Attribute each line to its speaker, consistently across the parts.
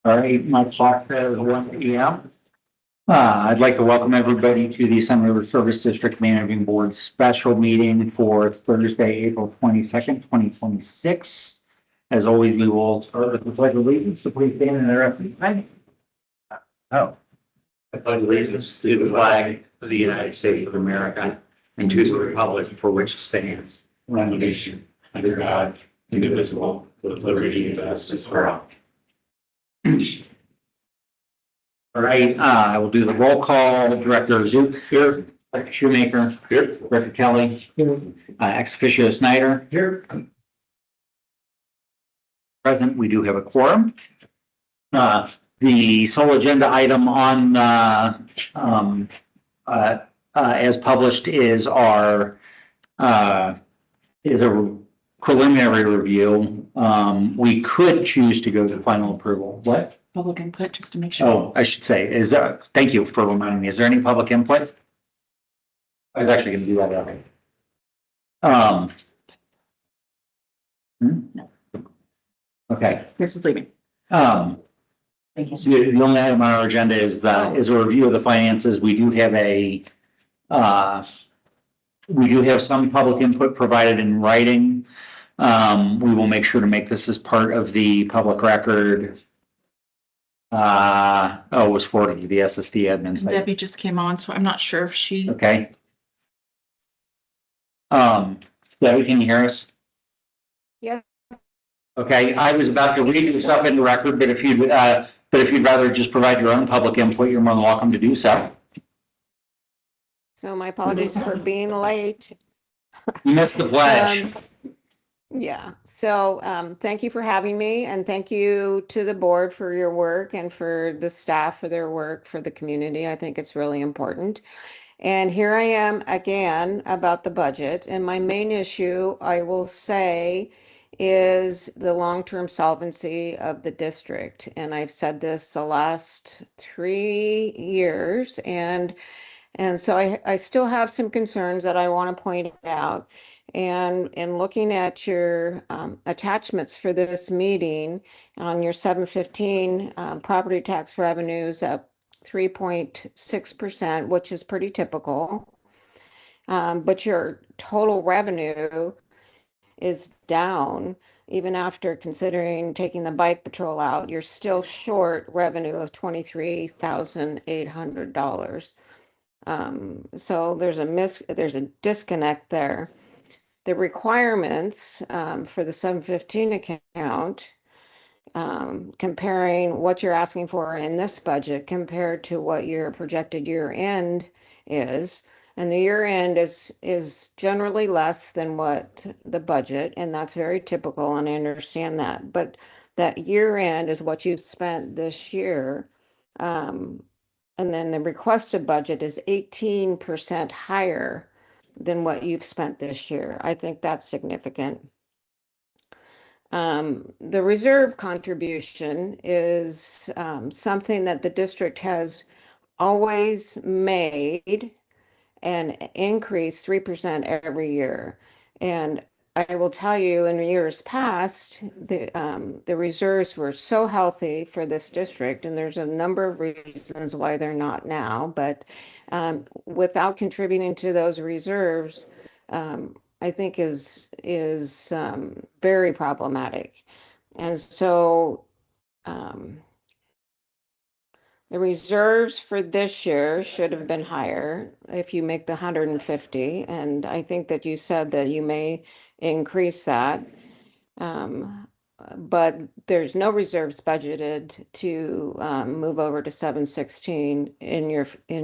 Speaker 1: All right, my clock says 1 p.m. I'd like to welcome everybody to the Sun River Service District Managing Board special meeting for Thursday, April 22nd, 2026. As always, we will start with the pledge of allegiance. So please stand in the rest of the time. Oh.
Speaker 2: I pledge allegiance to the flag of the United States of America and to the republic for which it stands, one nation, under God, indivisible, with liberty and justice for all.
Speaker 1: All right, I will do the roll call. Director Zook here, Director Shoemaker here, Director Kelly here, ex officio Snyder here. Present, we do have a quorum. The sole agenda item on as published is our is a preliminary review. We could choose to go to final approval. What?
Speaker 3: Public input, just to make sure.
Speaker 1: Oh, I should say, thank you for reminding me. Is there any public input? I was actually going to do that already. Okay.
Speaker 3: Chris is leaving.
Speaker 1: Thank you. The only item on our agenda is a review of the finances. We do have some public input provided in writing. We will make sure to make this as part of the public record. It was forwarded to the SSD admin site.
Speaker 3: Debbie just came on, so I'm not sure if she.
Speaker 1: Okay. Debbie, can you hear us?
Speaker 4: Yeah.
Speaker 1: Okay, I was about to read your stuff in the record, but if you'd rather just provide your own public input, you're more than welcome to do so.
Speaker 4: So my apologies for being late.
Speaker 1: You missed the pledge.
Speaker 4: Yeah, so thank you for having me, and thank you to the board for your work and for the staff for their work for the community. I think it's really important. And here I am again about the budget, and my main issue, I will say, is the long-term solvency of the district. And I've said this the last 3 years, and so I still have some concerns that I want to point out. And in looking at your attachments for this meeting, on your 715 property tax revenues up 3.6%, which is pretty typical. But your total revenue is down. Even after considering taking the bike patrol out, you're still short revenue of $23,800. So there's a disconnect there. The requirements for the 715 account, comparing what you're asking for in this budget compared to what your projected year end is, and the year end is generally less than what the budget, and that's very typical, and I understand that. But that year end is what you've spent this year. And then the requested budget is 18% higher than what you've spent this year. I think that's significant. The reserve contribution is something that the district has always made and increased 3% every year. And I will tell you, in years past, the reserves were so healthy for this district, and there's a number of reasons why they're not now, but without contributing to those reserves, I think is very problematic. And so the reserves for this year should have been higher if you make the 150, and I think that you said that you may increase that, but there's no reserves budgeted to move over to 716 in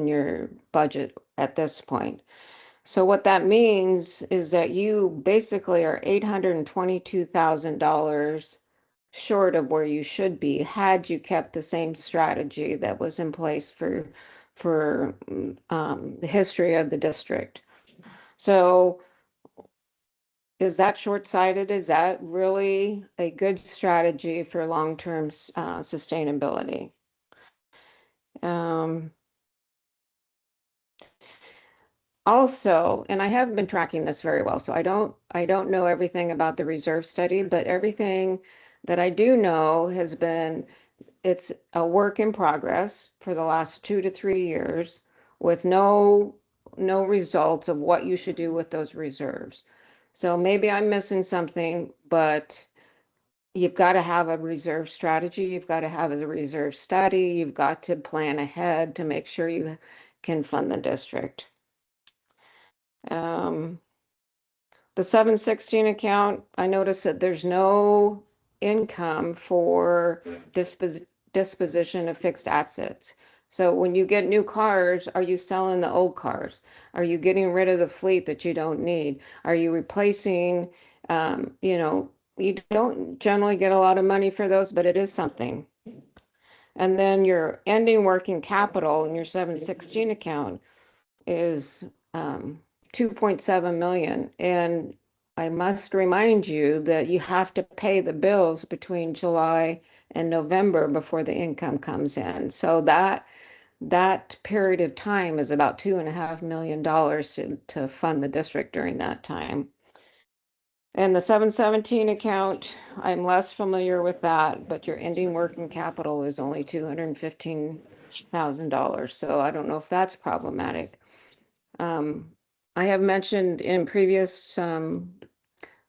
Speaker 4: your budget at this point. So what that means is that you basically are $822,000 short of where you should be had you kept the same strategy that was in place for the history of the district. So is that short-sighted? Is that really a good strategy for long-term sustainability? Also, and I haven't been tracking this very well, so I don't know everything about the reserve study, but everything that I do know has been, it's a work in progress for the last 2 to 3 years with no results of what you should do with those reserves. So maybe I'm missing something, but you've got to have a reserve strategy. You've got to have a reserve study. You've got to plan ahead to make sure you can fund the district. The 716 account, I noticed that there's no income for disposition of fixed assets. So when you get new cars, are you selling the old cars? Are you getting rid of the fleet that you don't need? Are you replacing, you don't generally get a lot of money for those, but it is something. And then your ending working capital in your 716 account is 2.7 million. And I must remind you that you have to pay the bills between July and November before the income comes in. So that period of time is about $2.5 million to fund the district during that time. And the 717 account, I'm less familiar with that, but your ending working capital is only $215,000. So I don't know if that's problematic. I have mentioned in previous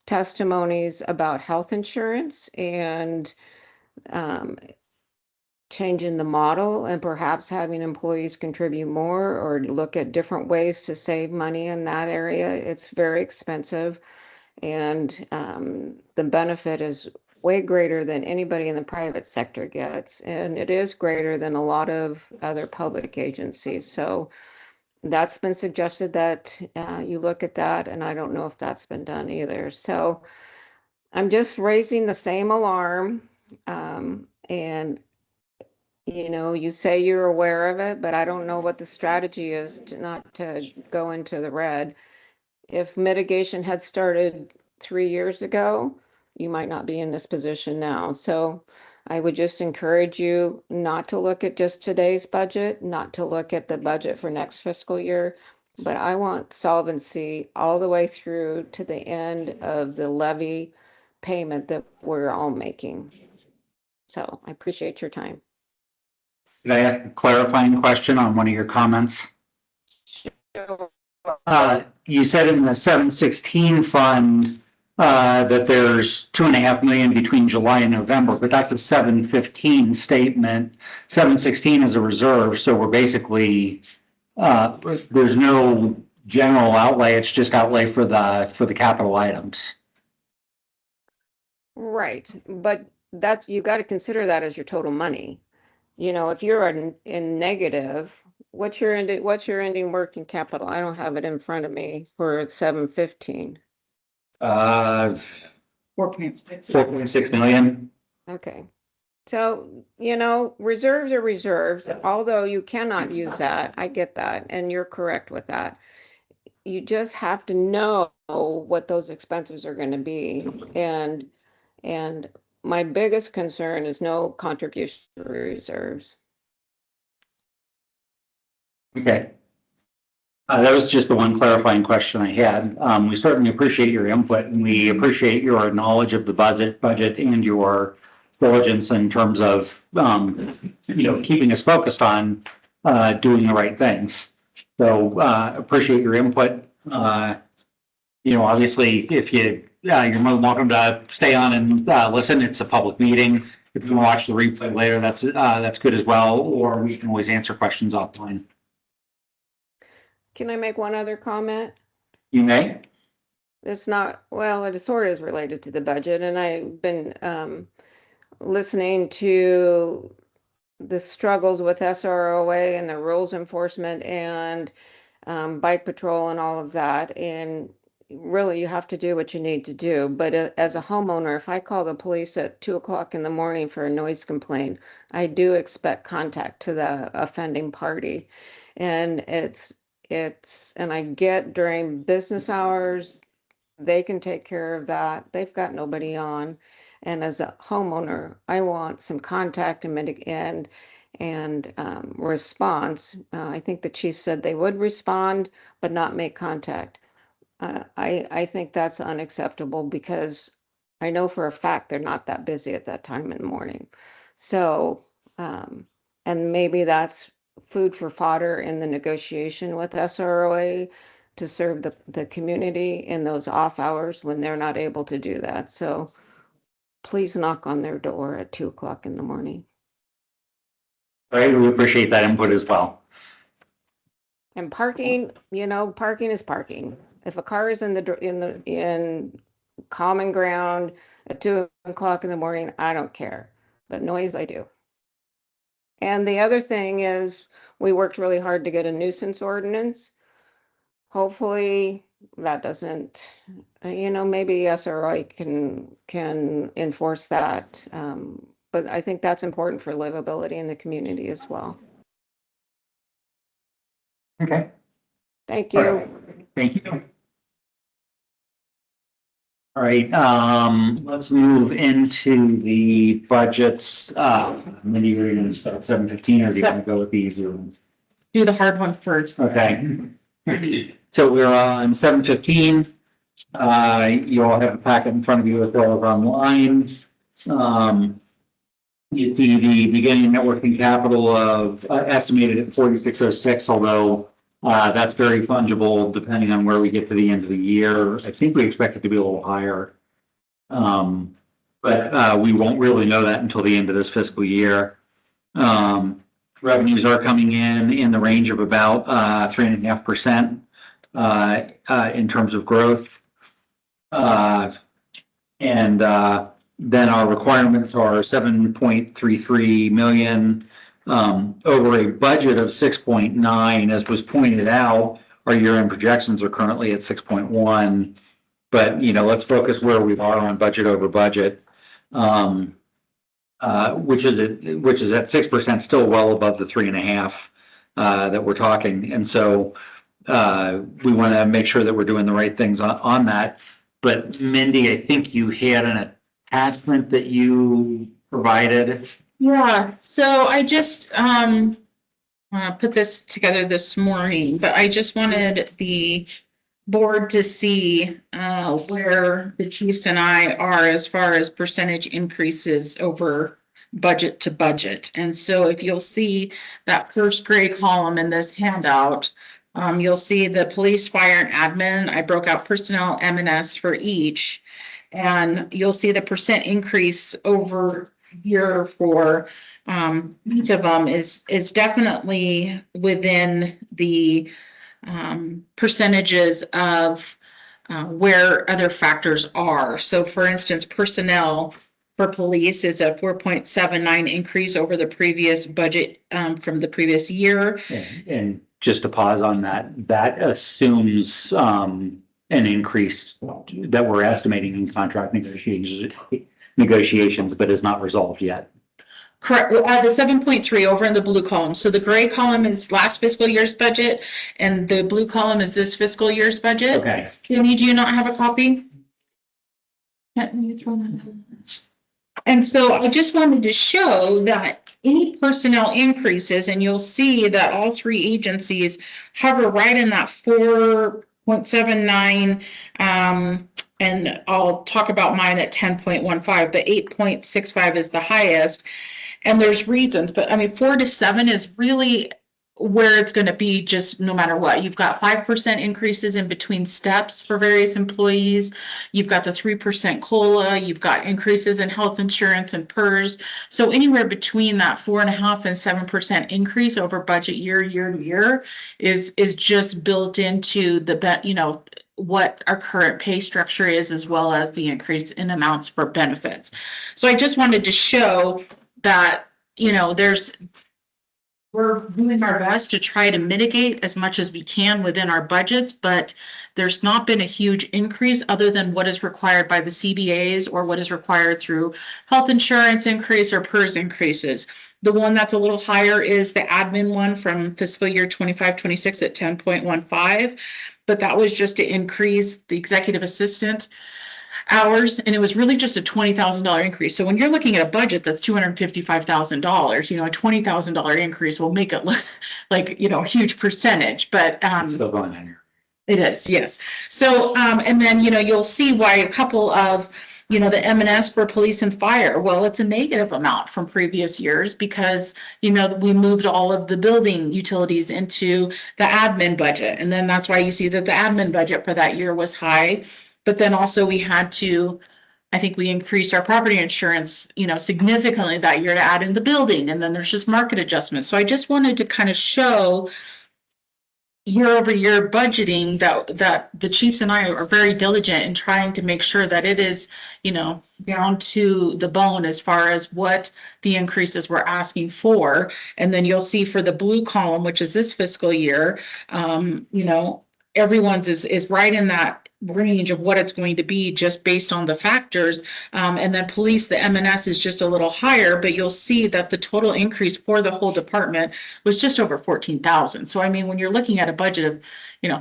Speaker 4: testimonies about health insurance and changing the model and perhaps having employees contribute more or look at different ways to save money in that area. It's very expensive, and the benefit is way greater than anybody in the private sector gets, and it is greater than a lot of other public agencies. So that's been suggested that you look at that, and I don't know if that's been done either. So I'm just raising the same alarm. And you say you're aware of it, but I don't know what the strategy is to not to go into the red. If mitigation had started 3 years ago, you might not be in this position now. So I would just encourage you not to look at just today's budget, not to look at the budget for next fiscal year, but I want solvency all the way through to the end of the levy payment that we're all making. So I appreciate your time.
Speaker 1: Could I ask a clarifying question on one of your comments? You said in the 716 fund that there's 2.5 million between July and November, but that's a 715 statement. 716 is a reserve, so we're basically there's no general outlay. It's just outlay for the capital items.
Speaker 4: Right, but that's, you got to consider that as your total money. If you're in negative, what's your ending working capital? I don't have it in front of me for 715.
Speaker 1: 4.6 million.
Speaker 4: Okay. So, reserves are reserves, although you cannot use that. I get that, and you're correct with that. You just have to know what those expenses are going to be. And my biggest concern is no contribution to reserves.
Speaker 1: Okay. That was just the one clarifying question I had. We certainly appreciate your input, and we appreciate your knowledge of the budget and your diligence in terms of, keeping us focused on doing the right things. So appreciate your input. Obviously, if you're more than welcome to stay on and listen. It's a public meeting. If you want to watch the replay later, that's good as well. Or we can always answer questions offline.
Speaker 4: Can I make one other comment?
Speaker 1: You may.
Speaker 4: It's not, well, it sort of is related to the budget, and I've been listening to the struggles with SROA and the rules enforcement and bike patrol and all of that. And really, you have to do what you need to do. But as a homeowner, if I call the police at 2 o'clock in the morning for a noise complaint, I do expect contact to the offending party. And and I get during business hours, They can take care of that. They've got nobody on. And as a homeowner, I want some contact and response. I think the chief said they would respond, but not make contact. I think that's unacceptable because I know for a fact they're not that busy at that time in the morning. So, and maybe that's food for fodder in the negotiation with SROA to serve the community in those off hours when they're not able to do that. So please knock on their door at 2 o'clock in the morning.
Speaker 1: All right, we appreciate that input as well.
Speaker 4: And parking, parking is parking. If a car is in common ground at 2 o'clock in the morning, I don't care. But noise, I do. And the other thing is, we worked really hard to get a nuisance ordinance. Hopefully, that doesn't, maybe SRI can enforce that. But I think that's important for livability in the community as well.
Speaker 1: Okay.
Speaker 4: Thank
Speaker 1: All
Speaker 4: you.
Speaker 1: right. Thank you. All right, let's move into the budgets. Mindy, you're going to start 7:15, or do you want to go with the easier ones?
Speaker 3: Do the hard one first.
Speaker 1: Okay. So we're on 7:15. You all have a packet in front of you as well as online. You see the beginning net working capital of estimated at 4606, although that's very fungible depending on where we get to the end of the year. I think we expect it to be a little higher. But we won't really know that until the end of this fiscal year. Revenues are coming in the range of about 3.5% in terms of growth. Then our requirements are 7.33 million over a budget of 6.9. As was pointed out, our year-end projections are currently at 6.1. But let's focus where we are on budget over budget, which is at 6%, still well above the 3.5 that we're talking. And so we want to make sure that we're doing the right things on that. But Mindy, I think you had an attachment that you provided.
Speaker 3: Yeah, so I just put this together this morning, but I just wanted the board to see where the chiefs and I are as far as percentage increases over budget to budget. And so if you'll see that first gray column in this handout, you'll see the police, fire, and admin. I broke out personnel, M&S for each. And you'll see the percent increase over year for each of them is definitely within the percentages of where other factors are. So for instance, personnel for police is a 4.79 increase over the previous budget from the previous year.
Speaker 1: And just to pause on that, that assumes an increase that we're estimating in contract negotiations, but is not resolved yet.
Speaker 3: Correct. The 7.3 over in the blue column. So the gray column is last fiscal year's budget, and the blue column is this fiscal year's budget.
Speaker 1: Okay.
Speaker 3: Jenny, do you not have a copy? Can't you throw that in? And so I just wanted to show that any personnel increases, and you'll see that all three agencies hover right in that 4.79, and I'll talk about mine at 10.15, but 8.65 is the highest. And there's reasons, but I mean, 4 to 7 is really where it's going to be just no matter what. You've got 5% increases in between steps for various employees. You've got the 3% COLA. You've got increases in health insurance and PERS. So anywhere between that 4.5% and 7% increase over budget year to year is just built into the, what our current pay structure is, as well as the increase in amounts for benefits. So I just wanted to show that, we're doing our best to try to mitigate as much as we can within our budgets, but there's not been a huge increase other than what is required by the CBAs or what is required through health insurance increase or PERS increases. The one that's a little higher is the admin one from fiscal year 25-26 at 10.15. But that was just to increase the executive assistant hours, and it was really just a $20,000 increase. So when you're looking at a budget that's $255,000, a $20,000 increase will make it look like, a huge percentage, but
Speaker 1: It's still going on here.
Speaker 3: it is, yes. So, and then, you'll see why a couple of, the M&S for police and fire, well, it's a negative amount from previous years because, we moved all of the building utilities into the admin budget. And then that's why you see that the admin budget for that year was high. But then also we had to, I think we increased our property insurance, significantly that year to add in the building. And then there's just market adjustments. So I just wanted to kind of show year over year budgeting that the chiefs and I are very diligent in trying to make sure that it is, down to the bone as far as what the increases we're asking for. And then you'll see for the blue column, which is this fiscal year, everyone's is right in that range of what it's going to be just based on the factors. And then police, the M&S is just a little higher, but you'll see that the total increase for the whole department was just over 14,000. So, I mean, when you're looking at a budget of,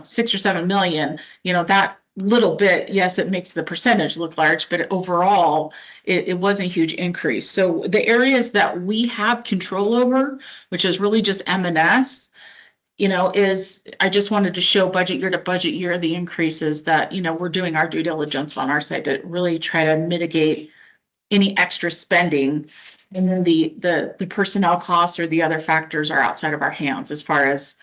Speaker 3: 6 or 7 million, that little bit, yes, it makes the percentage look large, but overall, it wasn't a huge increase. So the areas that we have control over, which is really just M&S, is I just wanted to show budget year to budget year, the increases that, we're doing our due diligence on our side to really try to mitigate any extra spending. And then the personnel costs or the other factors are outside of our hands as far as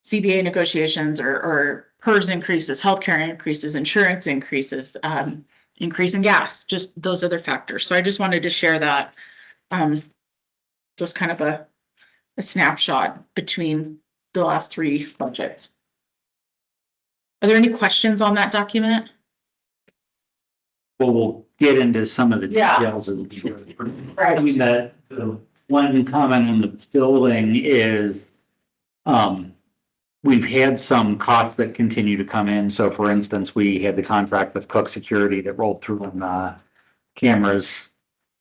Speaker 3: CBA negotiations or PERS increases, healthcare increases, insurance increases, increase in gas, just those other factors. So I just wanted to share that, just kind of a snapshot between the last 3 budgets. Are there any questions on that document?
Speaker 1: Well, we'll get into some of the
Speaker 3: Yeah.
Speaker 1: details.
Speaker 3: Right.
Speaker 1: I mean, the one comment on the building is, we've had some costs that continue to come in. So for instance, we had the contract with Cook Security that rolled through on cameras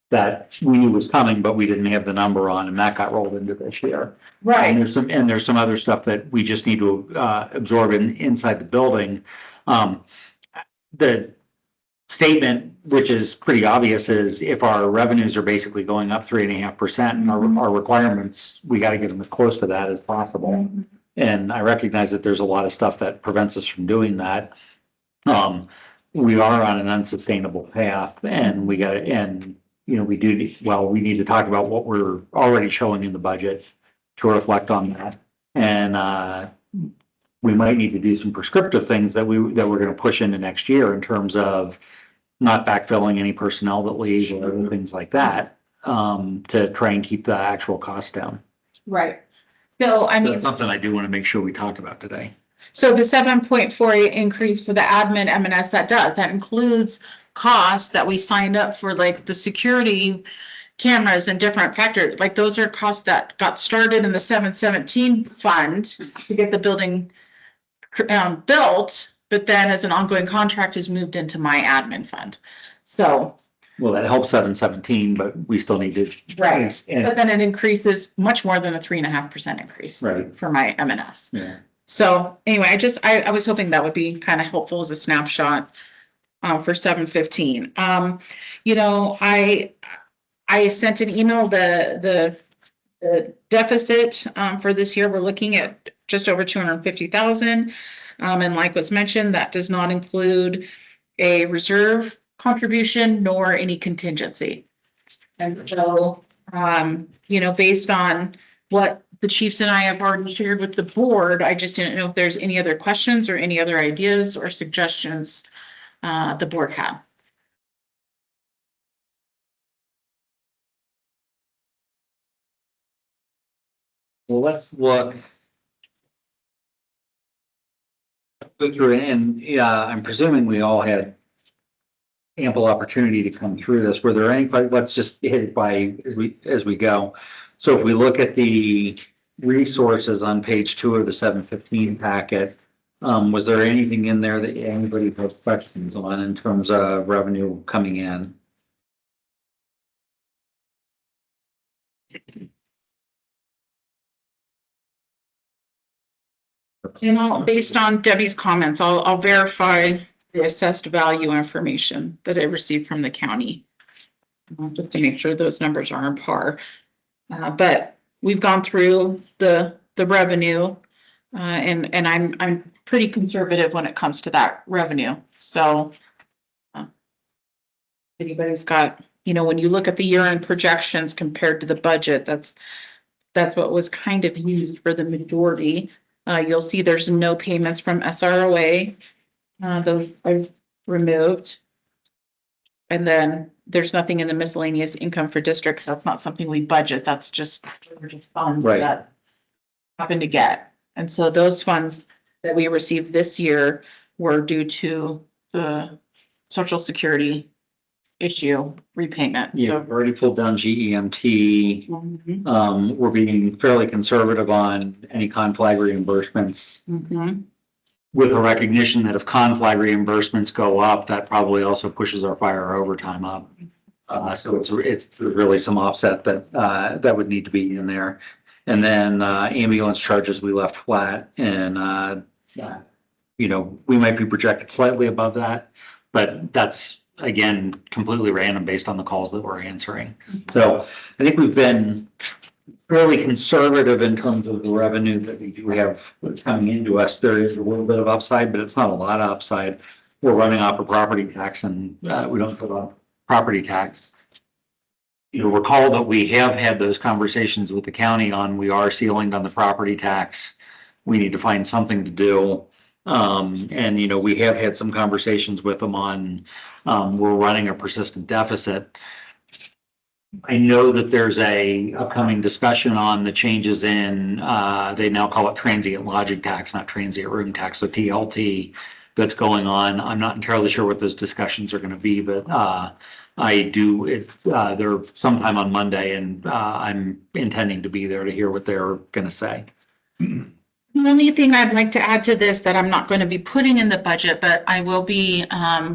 Speaker 1: that we knew was coming, but we didn't have the number on, and that got rolled into this year. And there's some other stuff that we just need to absorb inside the building. The statement, which is pretty obvious, is if our revenues are basically going up 3.5%, and our requirements, we got to get them as close to that as possible. And I recognize that there's a lot of stuff that prevents us from doing that. We are on an unsustainable path, and we need to talk about what we're already showing in the budget to reflect on that. And we might need to do some prescriptive things that we're going to push into next year in terms of not backfilling any personnel that leave or other things like that, to try and keep the actual costs down.
Speaker 3: Right. So, I mean,
Speaker 1: That's something I do want to make sure we talk about today.
Speaker 3: so the 7.48 increase for the admin M&S, that includes costs that we signed up for, like the security cameras and different factors. Like those are costs that got started in the 717 fund to get the building built, but then as an ongoing contract is moved into my admin fund. So.
Speaker 1: Well, that helps 717, but we still need to.
Speaker 3: Right.
Speaker 1: And,
Speaker 3: But then it increases much more than a 3.5% increase.
Speaker 1: Right.
Speaker 3: For my M&S.
Speaker 1: Yeah.
Speaker 3: So anyway, I was hoping that would be kind of helpful as a snapshot for 715. I sent an email, the deficit for this year, we're looking at just over 250,000. And like was mentioned, that does not include a reserve contribution nor any contingency. And so, based on what the chiefs and I have already shared with the board, I just didn't know if there's any other questions or any other ideas or suggestions the board had.
Speaker 1: Well, let's go through it, and I'm presuming we all had ample opportunity to come through this. Were there any, let's just hit it as we go. So if we look at the resources on page 2 of the 715 packet, was there anything in there that anybody has questions on in terms of revenue coming in?
Speaker 3: And based on Debbie's comments, I'll verify the assessed value information that I received from the county. Just to make sure those numbers are on par. But we've gone through the revenue, and I'm pretty conservative when it comes to that revenue. So anybody's got, when you look at the year-end projections compared to the budget, that's what was kind of used for the majority. You'll see there's no payments from SROA. Those I've removed. And then there's nothing in the miscellaneous income for districts. That's not something we budget. That's just funds
Speaker 1: Right.
Speaker 3: that happen to get. And so those funds that we received this year were due to the Social Security issue repayment.
Speaker 1: Yeah, we've already pulled down GEMT.
Speaker 3: Mhm.
Speaker 1: We're being fairly conservative on any conflag reimbursements,
Speaker 3: Mhm.
Speaker 1: with a recognition that if conflag reimbursements go up, that probably also pushes our fire overtime up. So it's really some offset that would need to be in there. And then ambulance charges we left flat, and we might be projected slightly above that, but that's again completely random based on the calls that we're answering. So I think we've been fairly conservative in terms of the revenue that we do have that's coming into us. There is a little bit of upside, but it's not a lot of upside. We're running off of property tax, and we don't put on property tax. Recall that we have had those conversations with the county on, we are ceilinged on the property tax. We need to find something to do. And we have had some conversations with them on, we're running a persistent deficit. I know that there's a upcoming discussion on the changes in, they now call it transient lodging tax, not transient room tax, so TLT, that's going on. I'm not entirely sure what those discussions are going to be, but they're sometime on Monday, and I'm intending to be there to hear what they're going to say.
Speaker 3: The only thing I'd like to add to this that I'm not going to be putting in the budget, but I will be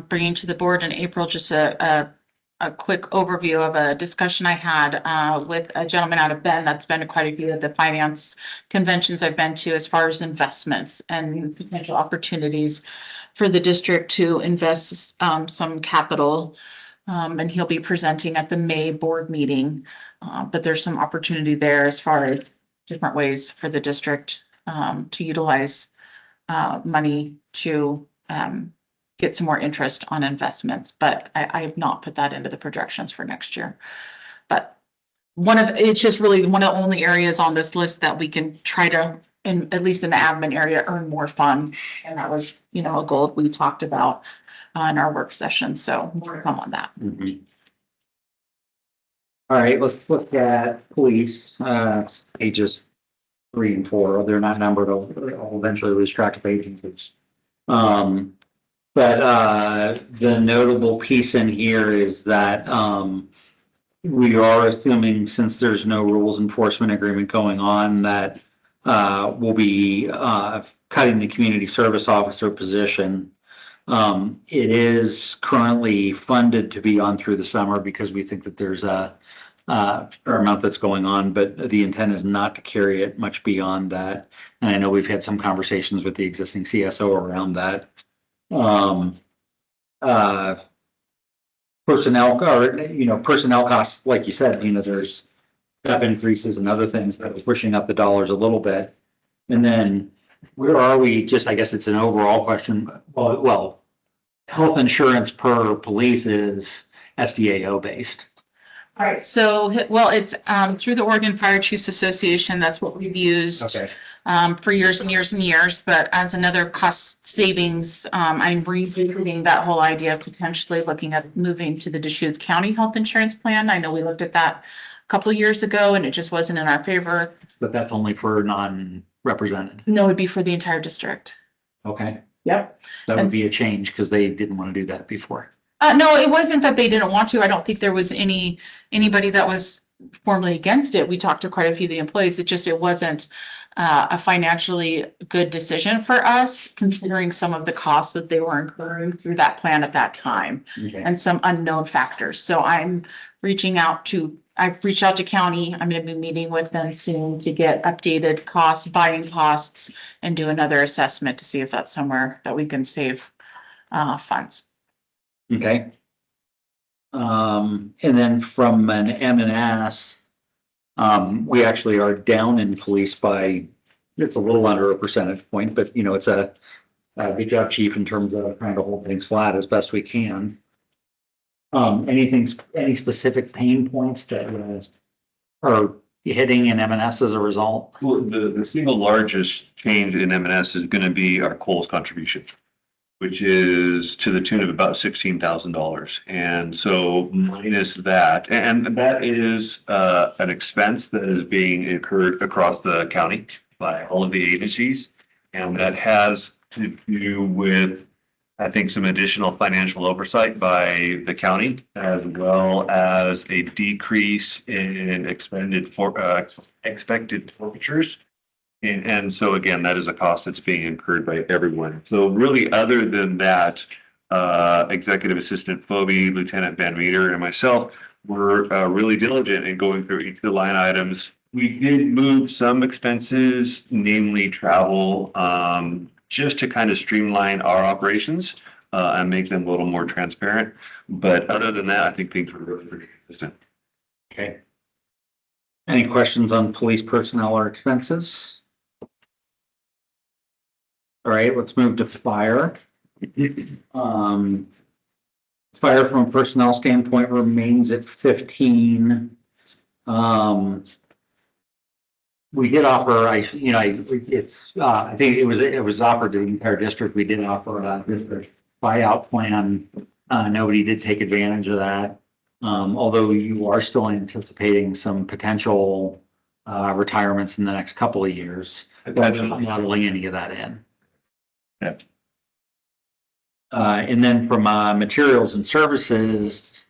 Speaker 3: bringing to the board in April, just a quick overview of a discussion I had with a gentleman out of Bend that's been to quite a few of the finance conventions I've been to as far as investments and potential opportunities for the district to invest some capital. And he'll be presenting at the May board meeting. But there's some opportunity there as far as different ways for the district to utilize money to get some more interest on investments, but I have not put that into the projections for next year. But it's just really one of the only areas on this list that we can try to, at least in the admin area, earn more funds. And that was, a goal we talked about in our work session. So more to come on that.
Speaker 1: Mm-hmm. All right, let's look at police, pages 3 and 4. They're not numbered. I'll eventually lose track of page numbers. But the notable piece in here is that we are assuming, since there's no rules enforcement agreement going on, that we'll be cutting the community service officer position. It is currently funded to be on through the summer because we think that there's a fair amount that's going on, but the intent is not to carry it much beyond that. And I know we've had some conversations with the existing CSO around that. Personnel costs, like you said, there's step increases and other things that are pushing up the dollars a little bit. And then where are we? Just, I guess it's an overall question. Well, health insurance per police is SDAO based.
Speaker 3: All right. So, it's through the Oregon Fire Chiefs Association. That's what we've used.
Speaker 1: Okay.
Speaker 3: For years and years and years, but as another cost savings, I'm revisiting that whole idea of potentially looking at moving to the Deschutes County Health Insurance Plan. I know we looked at that a couple of years ago and it just wasn't in our favor.
Speaker 1: But that's only for non-represented.
Speaker 3: No, it'd be for the entire district.
Speaker 1: Okay.
Speaker 3: Yep.
Speaker 1: That would be a change because they didn't want to do that before.
Speaker 3: No, it wasn't that they didn't want to. I don't think there was anybody that was formally against it. We talked to quite a few of the employees. It wasn't a financially good decision for us, considering some of the costs that they were incurring through that plan at that time
Speaker 1: Okay.
Speaker 3: and some unknown factors. So I've reached out to county. I'm going to be meeting with them soon to get updated costs, buying costs, and do another assessment to see if that's somewhere that we can save funds.
Speaker 1: Okay. And then from an M&S, we actually are down in police by, it's a little under a percentage point, but you know, it's a good job, chief, in terms of trying to hold things flat as best we can. Any specific pain points that are hitting in M&S as a result?
Speaker 5: Well, the single largest change in M&S is going to be our Kohl's contribution, which is to the tune of about $16,000. And so minus that, and that is an expense that is being incurred across the county by all of the agencies. And that has to do with, I think, some additional financial oversight by the county, as well as a decrease in expected forfeitures. And so again, that is a cost that's being incurred by everyone. So really, other than that, Executive Assistant Phoebe, Lieutenant Van Meter, and myself were really diligent in going through each of the line items. We did move some expenses, namely travel, just to kind of streamline our operations and make them a little more transparent. But other than that, I think things were really pretty consistent.
Speaker 1: Okay. Any questions on police personnel or expenses? All right, let's move to fire. Fire from a personnel standpoint remains at 15. We did offer, I think it was offered to the entire district. We did offer a district buyout plan. Nobody did take advantage of that. Although you are still anticipating some potential retirements in the next couple of years. But we're not modeling any of that in.
Speaker 5: Yeah.
Speaker 1: And then from materials and services,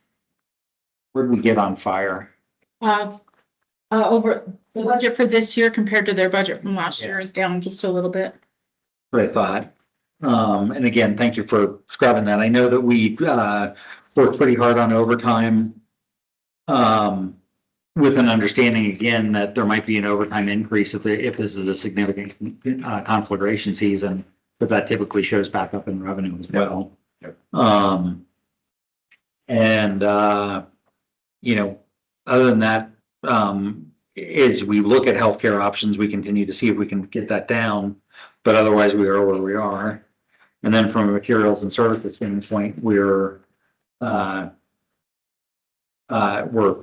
Speaker 1: where did we get on fire?
Speaker 3: Over the budget for this year compared to their budget from last year is down just a little bit.
Speaker 1: What I thought. And again, thank you for scrubbing that. I know that we worked pretty hard on overtime. With an understanding again that there might be an overtime increase if this is a significant conflagration season, but that typically shows back up in revenue as well.
Speaker 5: Yep.
Speaker 1: You know, other than that, as we look at healthcare options, we continue to see if we can get that down, but otherwise we are where we are. And then from a materials and services standpoint, we're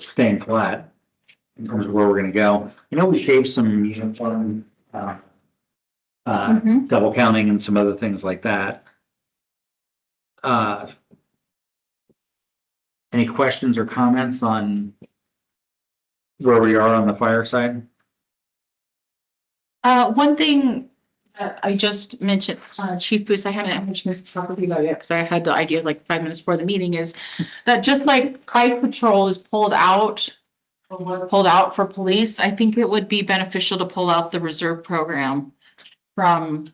Speaker 1: staying flat in terms of where we're going to go. You know, we shaved some uniform double counting and some other things like that. Any questions or comments on where we are on the fire side?
Speaker 3: One thing I just mentioned, Chief Booth, I hadn't mentioned this properly yet because I had the idea like 5 minutes before the meeting, is that just like bike patrol is pulled out or was pulled out for police, I think it would be beneficial to pull out the reserve program from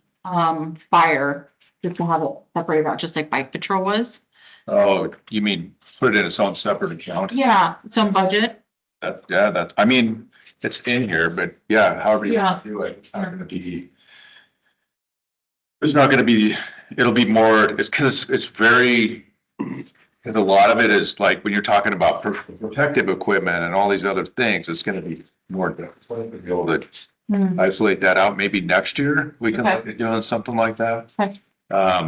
Speaker 3: fire, just to have it separated out, just like bike patrol was.
Speaker 6: Oh, you mean put it in its own separate account?
Speaker 3: Yeah, its own budget.
Speaker 6: I mean, it's in here, but yeah, however you
Speaker 3: Yeah.
Speaker 6: want to do it, it's not gonna be. It's not gonna be, it'll be more, it's because it's very, because a lot of it is like when you're talking about protective equipment and all these other things, it's gonna be more difficult to be able to isolate that out. Maybe next year we can look at doing something like that.
Speaker 3: Okay.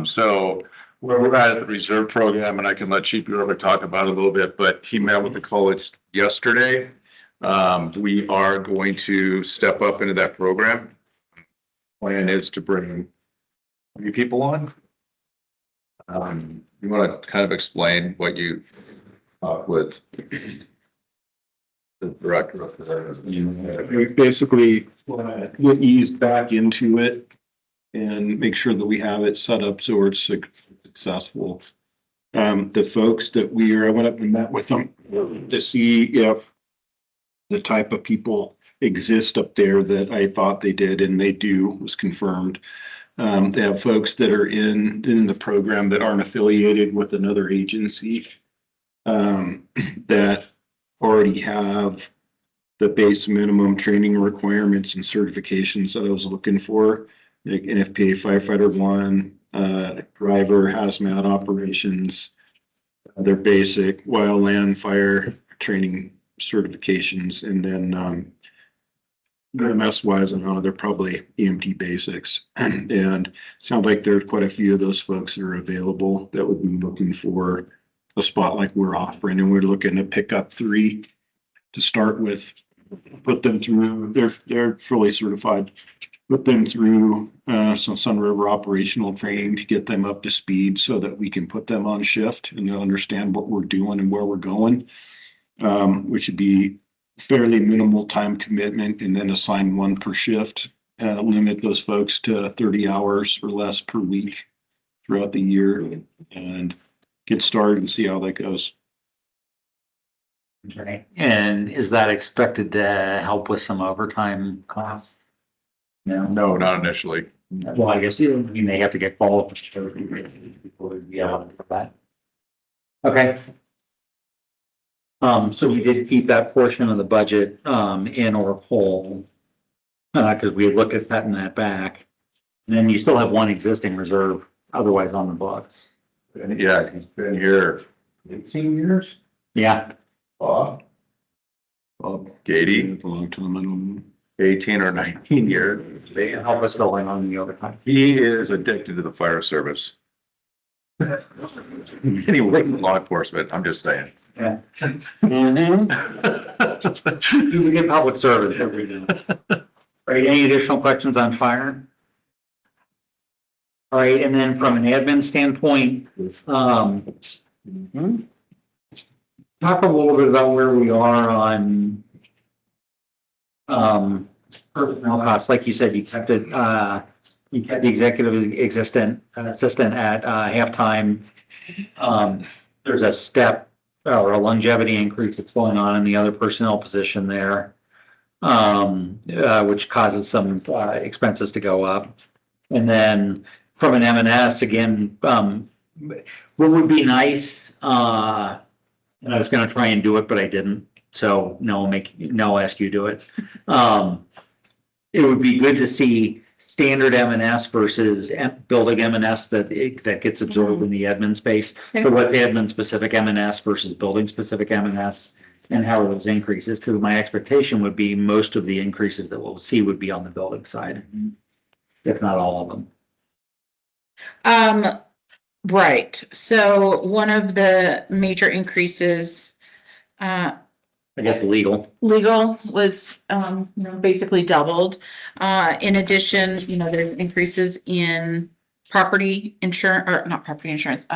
Speaker 6: So where we're at the reserve program, and I can let Chief Bureau talk about it a little bit, but he met with the college yesterday. We are going to step up into that program. Plan is to bring 3 people on. You want to kind of explain what you with the director of the.
Speaker 7: We basically we'll ease back into it and make sure that we have it set up so it's successful. The folks that I went up and met with them to see if the type of people exist up there that I thought they did, and they do, was confirmed. They have folks that are in the program that aren't affiliated with another agency, that already have the base minimum training requirements and certifications that I was looking for, like NFPA firefighter 1, driver, hazmat operations, their basic wildland fire training certifications, and then EMS wise, I know they're probably EMT basics. And sounds like there's quite a few of those folks that are available that would be looking for a spot like we're offering, and we're looking to pick up 3 to start with, put them through, they're fully certified, put them through some Sun River operational training to get them up to speed so that we can put them on shift and they'll understand what we're doing and where we're going, which would be fairly minimal time commitment, and then assign 1 per shift, limit those folks to 30 hours or less per week throughout the year, and get started and see how that goes.
Speaker 1: Okay. And is that expected to help with some overtime costs? No.
Speaker 6: No, not initially.
Speaker 1: Well, I guess you may have to get qualified before we be able to do that. Okay. So we did keep that portion of the budget, in or whole, because we had looked at cutting that back. And then you still have 1 existing reserve otherwise on the books.
Speaker 6: And yeah, he's been here 18 years.
Speaker 1: Yeah.
Speaker 6: Bob, Katie,
Speaker 7: A long time, I don't know.
Speaker 6: 18 or 19 years.
Speaker 1: They help us going on the overtime.
Speaker 6: He is addicted to the fire service. Anyway, law enforcement, I'm just saying.
Speaker 1: Yeah. Mm-hmm. We get public service every day. Right, any additional questions on fire? All right, and then from an admin standpoint, talk a little bit about where we are on personnel costs. Like you said, you kept it, you kept the executive assistant at halftime. There's a step or a longevity increase that's going on in the other personnel position there, which causes some expenses to go up. And then from an M&S, again, what would be nice, and I was going to try and do it, but I didn't. So no, I'll ask you to do it. It would be good to see standard M&S versus building M&S that gets absorbed in the admin space. But what the admin specific M&S versus building specific M&S, and how are those increases? Because my expectation would be most of the increases that we'll see would be on the building side, if not all of them.
Speaker 3: Right. So one of the major increases,
Speaker 1: I guess legal.
Speaker 3: legal was, basically doubled. In addition, there are increases in property insurance, or not property insurance,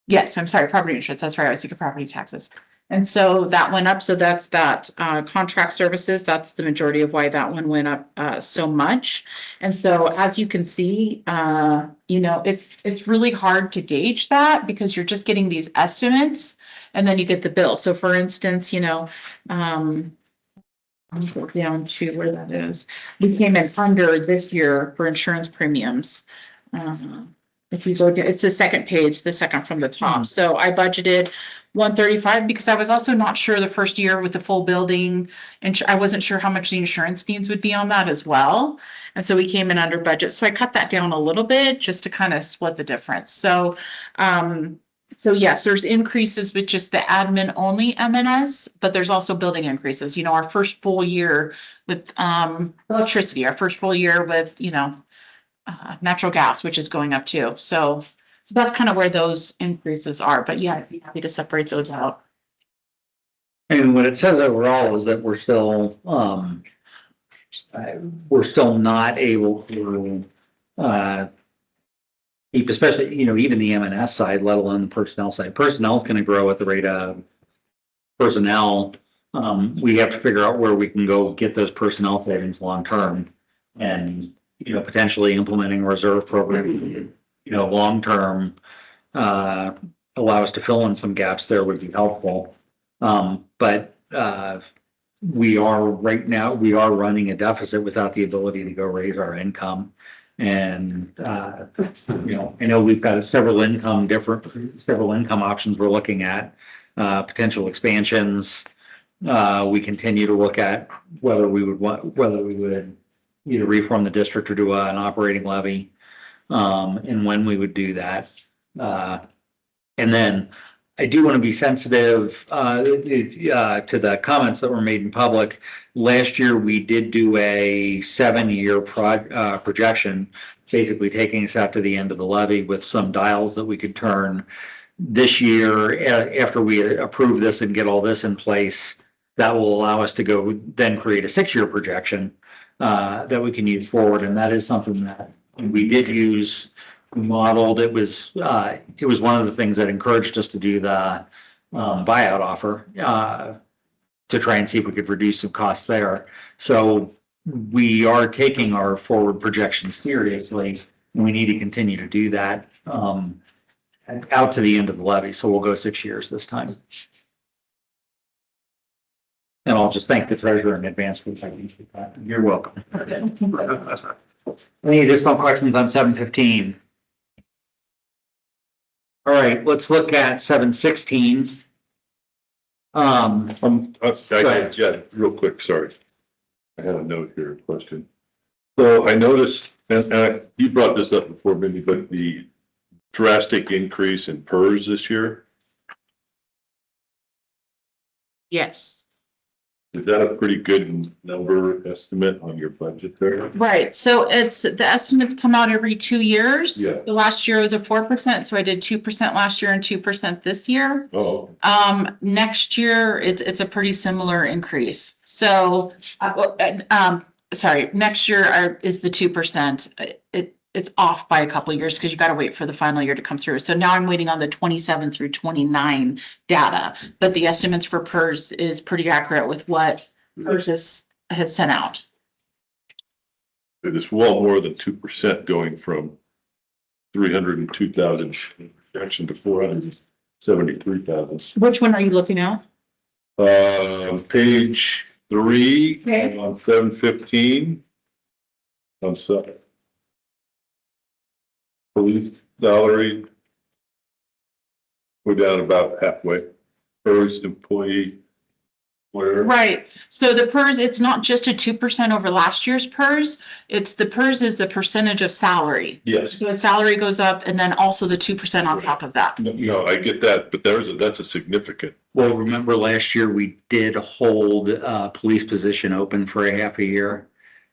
Speaker 3: yes, I'm sorry, property insurance. That's right. I was thinking property taxes. And so that went up. So that's that, contract services. That's the majority of why that one went up, so much. And so as you can see, it's really hard to gauge that because you're just getting these estimates and then you get the bill. So for instance, I'll go down to where that is. We came in under this year for insurance premiums. If you go to, it's the second page, the second from the top. So I budgeted 135 because I was also not sure the first year with the full building, and I wasn't sure how much the insurance needs would be on that as well. And so we came in under budget. So I cut that down a little bit just to kind of split the difference. So yes, there's increases with just the admin only M&S, but there's also building increases. Our first full year with electricity, our first full year with, natural gas, which is going up too. So that's kind of where those increases are. But yeah, I'd be happy to separate those out.
Speaker 1: And what it says overall is that we're still not able to keep, especially, even the M&S side, let alone the personnel side. Personnel is going to grow at the rate of personnel. We have to figure out where we can go get those personnel savings long term, and potentially implementing a reserve program, long term, allow us to fill in some gaps there would be helpful. But we are right now, we are running a deficit without the ability to go raise our income. And, I know we've got several income options we're looking at, potential expansions. We continue to look at whether we would either reform the district or do an operating levy, and when we would do that. And then I do want to be sensitive to the comments that were made in public. Last year, we did do a 7-year projection, basically taking us out to the end of the levy with some dials that we could turn. This year, after we approve this and get all this in place, that will allow us to go then create a 6-year projection that we can use forward. And that is something that we did use. We modeled. It was one of the things that encouraged us to do the buyout offer to try and see if we could reduce some costs there. So we are taking our forward projections seriously, and we need to continue to do that out to the end of the levy. So we'll go 6 years this time. And I'll just thank the treasurer in advance for that. You're welcome. Any additional questions on 715? All right, let's look at 716.
Speaker 6: Yeah, real quick, sorry. I had a note here, a question. So I noticed, and you brought this up before, Mindy, but the drastic increase in PERS this year,
Speaker 3: Yes.
Speaker 6: is that a pretty good number estimate on your budget there?
Speaker 3: Right, so the estimates come out every 2 years.
Speaker 6: Yeah.
Speaker 3: The last year was a 4%, so I did 2% last year and 2% this year.
Speaker 6: Oh,
Speaker 3: Next year, it's a pretty similar increase. So, next year is the 2%. It's off by a couple of years because you got to wait for the final year to come through. So now I'm waiting on the 27 through 29 data, but the estimates for PERS is pretty accurate with what PERS has sent out.
Speaker 6: it is well more than 2% going from 302,000 projection to 473,000.
Speaker 3: Which one are you looking at?
Speaker 6: Page 3
Speaker 3: Okay.
Speaker 6: on 715. I'm sorry. Police salary. We're down about halfway. First employee. Where?
Speaker 3: Right, so the PERS, it's not just a 2% over last year's PERS, it's the PERS is the percentage of salary.
Speaker 6: Yes.
Speaker 3: So the salary goes up and then also the 2% on top of that.
Speaker 6: No, I get that, but that's a significant.
Speaker 1: Well, remember last year we did hold a police position open for a half a year,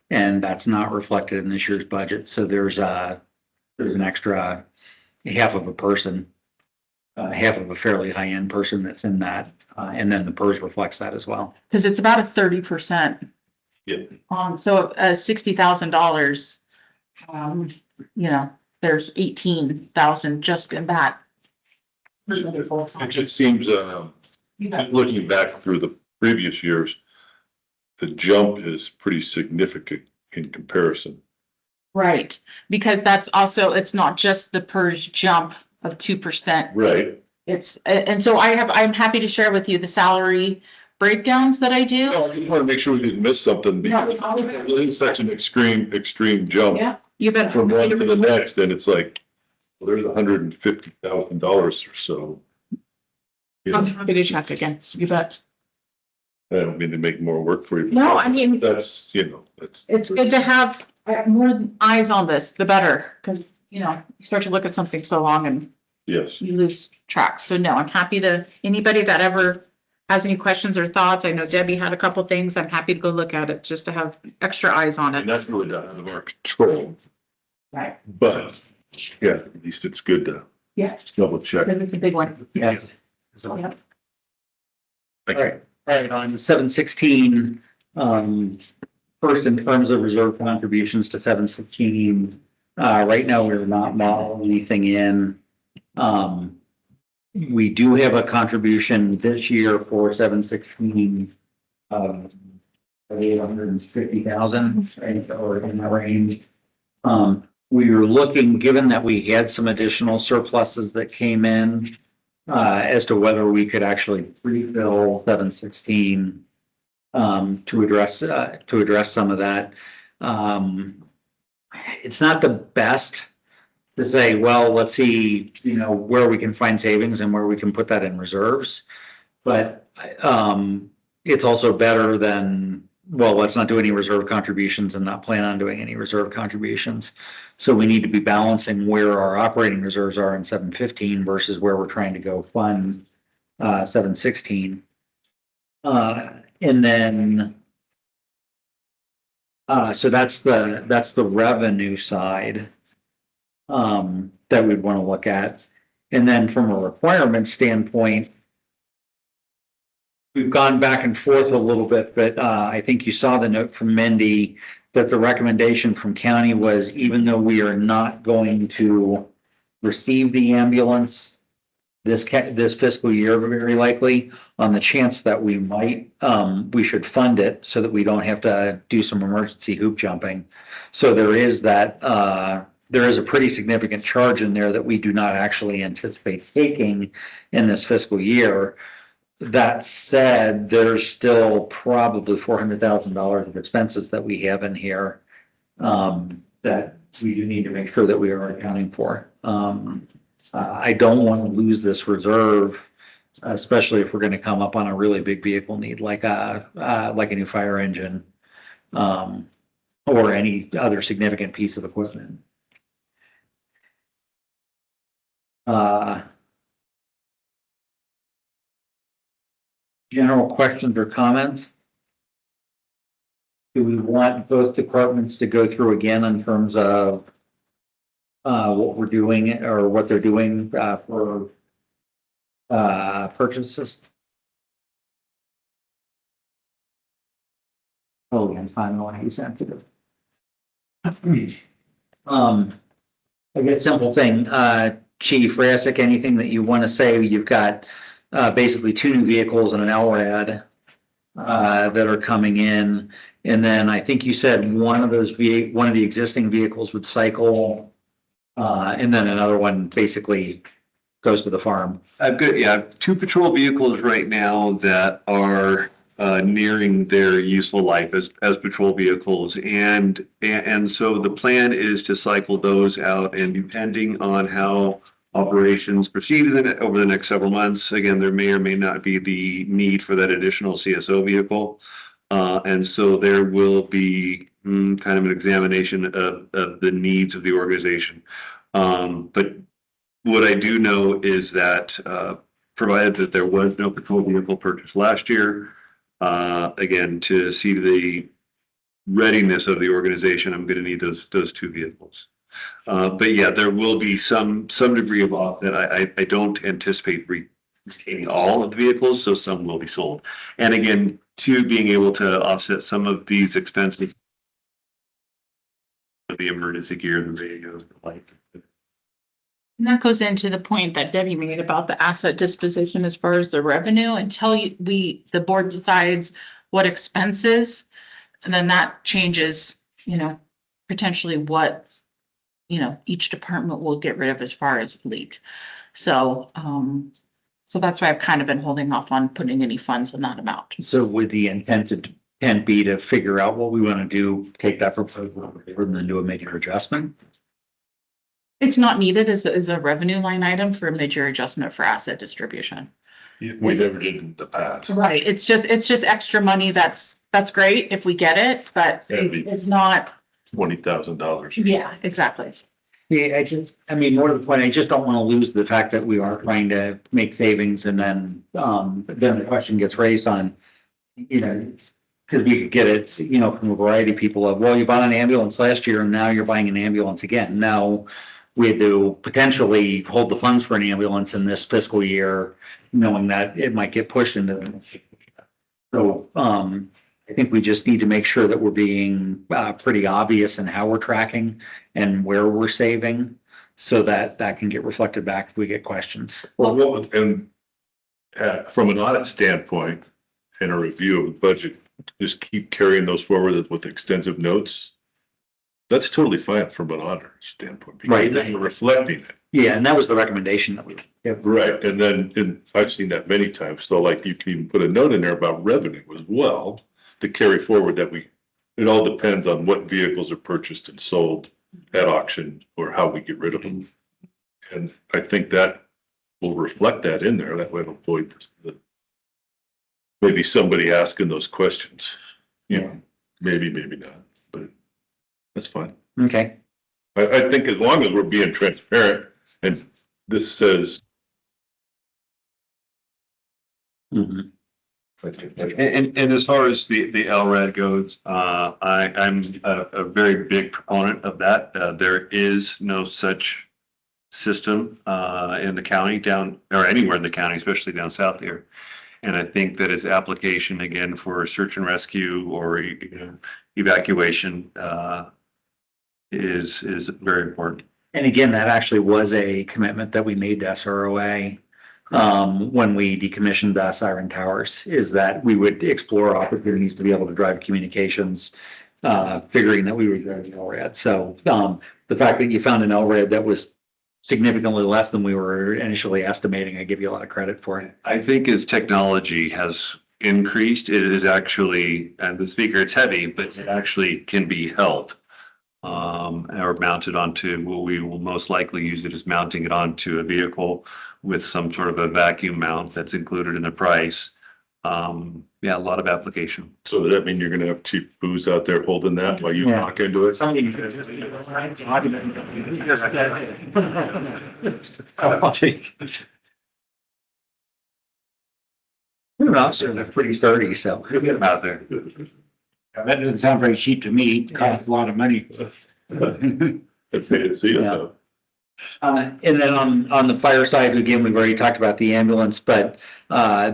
Speaker 1: and that's not reflected in this year's budget. So there's an extra half of a person, half of a fairly high-end person that's in that, and then the PERS reflects that as well.
Speaker 3: Because it's about a 30%.
Speaker 6: Yeah.
Speaker 3: So $60,000, there's 18,000 just in that.
Speaker 6: It just seems, looking back through the previous years, the jump is pretty significant in comparison.
Speaker 3: Right, because that's also, it's not just the PERS jump of 2%.
Speaker 6: Right.
Speaker 3: And so I'm happy to share with you the salary breakdowns that I do.
Speaker 6: No, I just want to make sure we didn't miss something because it is such an extreme jump.
Speaker 3: Yeah, you bet.
Speaker 6: From one to the next, and it's like, well, there's $150,000 or so.
Speaker 3: I'm happy to check again, you bet.
Speaker 6: I don't mean to make more work for you.
Speaker 3: No, I mean,
Speaker 6: That's,
Speaker 3: it's good to have more eyes on this, the better, because, you start to look at something so long and
Speaker 6: yes.
Speaker 3: you lose track. So no, I'm happy to, anybody that ever has any questions or thoughts, I know Debbie had a couple things, I'm happy to go look at it, just to have extra eyes on
Speaker 6: And
Speaker 3: it.
Speaker 6: that's really not out of our control,
Speaker 3: Right,
Speaker 6: but yeah, at least it's good to
Speaker 3: yeah,
Speaker 6: double check.
Speaker 3: it's a big one.
Speaker 1: Yes.
Speaker 3: Yep.
Speaker 1: All right, on 716, first in terms of reserve contributions to 716, right now we're not modeling anything in. We do have a contribution this year for 716 of 850,000, right, or in that range. We were looking, given that we had some additional surpluses that came in, as to whether we could actually refill 716 to address some of that. It's not the best to say, well, let's see, where we can find savings and where we can put that in reserves. But, it's also better than, well, let's not do any reserve contributions and not plan on doing any reserve contributions. So we need to be balancing where our operating reserves are in 715 versus where we're trying to go fund 716. And then, so that's the revenue side that we'd want to look at. And then from a requirement standpoint, we've gone back and forth a little bit, but I think you saw the note from Mindy that the recommendation from county was, even though we are not going to receive the ambulance this fiscal year, very likely, on the chance that we might, we should fund it so that we don't have to do some emergency hoop jumping. So there is that, there is a pretty significant charge in there that we do not actually anticipate taking in this fiscal year. That said, there's still probably $400,000 of expenses that we have in here that we do need to make sure that we are accounting for. I don't want to lose this reserve, especially if we're going to come up on a really big vehicle need like a new fire engine or any other significant piece of equipment. General questions or comments? Do we want both departments to go through again in terms of what we're doing or what they're doing for purchases? Oh, I'm finding one he's sensitive. I guess simple thing, Chief Rassick, anything that you want to say? You've got basically 2 new vehicles and an LRAD that are coming in. And then I think you said one of the existing vehicles would cycle, and then another one basically goes to the farm.
Speaker 5: I've got, 2 patrol vehicles right now that are nearing their useful life as patrol vehicles. And so the plan is to cycle those out, and depending on how operations proceed over the next several months, again, there may or may not be the need for that additional CSO vehicle. And so there will be kind of an examination of the needs of the organization. But what I do know is that provided that there was no patrol vehicle purchase last year, again, to see the readiness of the organization, I'm going to need those 2 vehicles. But yeah, there will be some degree of offset. I don't anticipate retaining all of the vehicles, so some will be sold. And again, being able to offset some of these expenses, the emergency gear, the radios, the lights.
Speaker 3: And that goes into the point that Debbie made about the asset disposition as far as the revenue. Until the board decides what expenses, and then that changes, potentially what, each department will get rid of as far as fleet. So, so that's why I've kind of been holding off on putting any funds in that amount.
Speaker 1: So would the intent be to figure out what we want to do, take that proposal and then do a major adjustment?
Speaker 3: It's not needed as a revenue line item for a mid-year adjustment for asset distribution.
Speaker 6: We never did in the past.
Speaker 3: Right. It's just extra money. That's great if we get it, but it's not.
Speaker 6: $20,000.
Speaker 3: Yeah, exactly.
Speaker 1: Yeah, more to the point, I just don't want to lose the fact that we are trying to make savings, and then the question gets raised on, because we could get it, from a variety of people of, well, you bought an ambulance last year and now you're buying an ambulance again. Now we had to potentially hold the funds for an ambulance in this fiscal year, knowing that it might get pushed into the next year. So I think we just need to make sure that we're being pretty obvious in how we're tracking and where we're saving, so that can get reflected back if we get questions.
Speaker 8: Well, and from an audit standpoint and a review of the budget, just keep carrying those forward with extensive notes. That's totally fine from an auditor standpoint.
Speaker 1: Right.
Speaker 8: Then you're reflecting it.
Speaker 1: Yeah, and that was the recommendation that we gave.
Speaker 8: Right. And I've seen that many times. So like you can even put a note in there about revenue as well. to carry forward that it all depends on what vehicles are purchased and sold at auction or how we get rid of them. And I think that will reflect that in there. That way it'll avoid maybe somebody asking those questions. You know, maybe not, but that's fine.
Speaker 1: Okay.
Speaker 8: I think as long as we're being transparent and this says.
Speaker 1: Mhm.
Speaker 5: And as far as the LRAD goes, I'm a very big proponent of that. There is no such system in the county down, or anywhere in the county, especially down south here. And I think that its application again for search and rescue or evacuation is very important.
Speaker 1: And again, that actually was a commitment that we made to SROA when we decommissioned the Siren Towers, is that we would explore opportunities to be able to drive communications, figuring that we would drive an LRAD. So the fact that you found an LRAD that was significantly less than we were initially estimating, I give you a lot of credit for it.
Speaker 5: I think as technology has increased, it is actually, and the speaker, it's heavy, but it actually can be held or mounted onto, well, we will most likely use it as mounting it onto a vehicle with some sort of a vacuum mount that's included in the price. Yeah, a lot of application.
Speaker 8: So does that mean you're gonna have Chief Booz out there holding that while you
Speaker 1: Yeah.
Speaker 8: walk into it?
Speaker 1: They're pretty sturdy, so
Speaker 5: We'll get them out there.
Speaker 9: That doesn't sound very cheap to me. It costs a lot of money.
Speaker 8: I'd pay to see it
Speaker 1: Yeah.
Speaker 8: though.
Speaker 1: And then on the fire side, again, we've already talked about the ambulance, but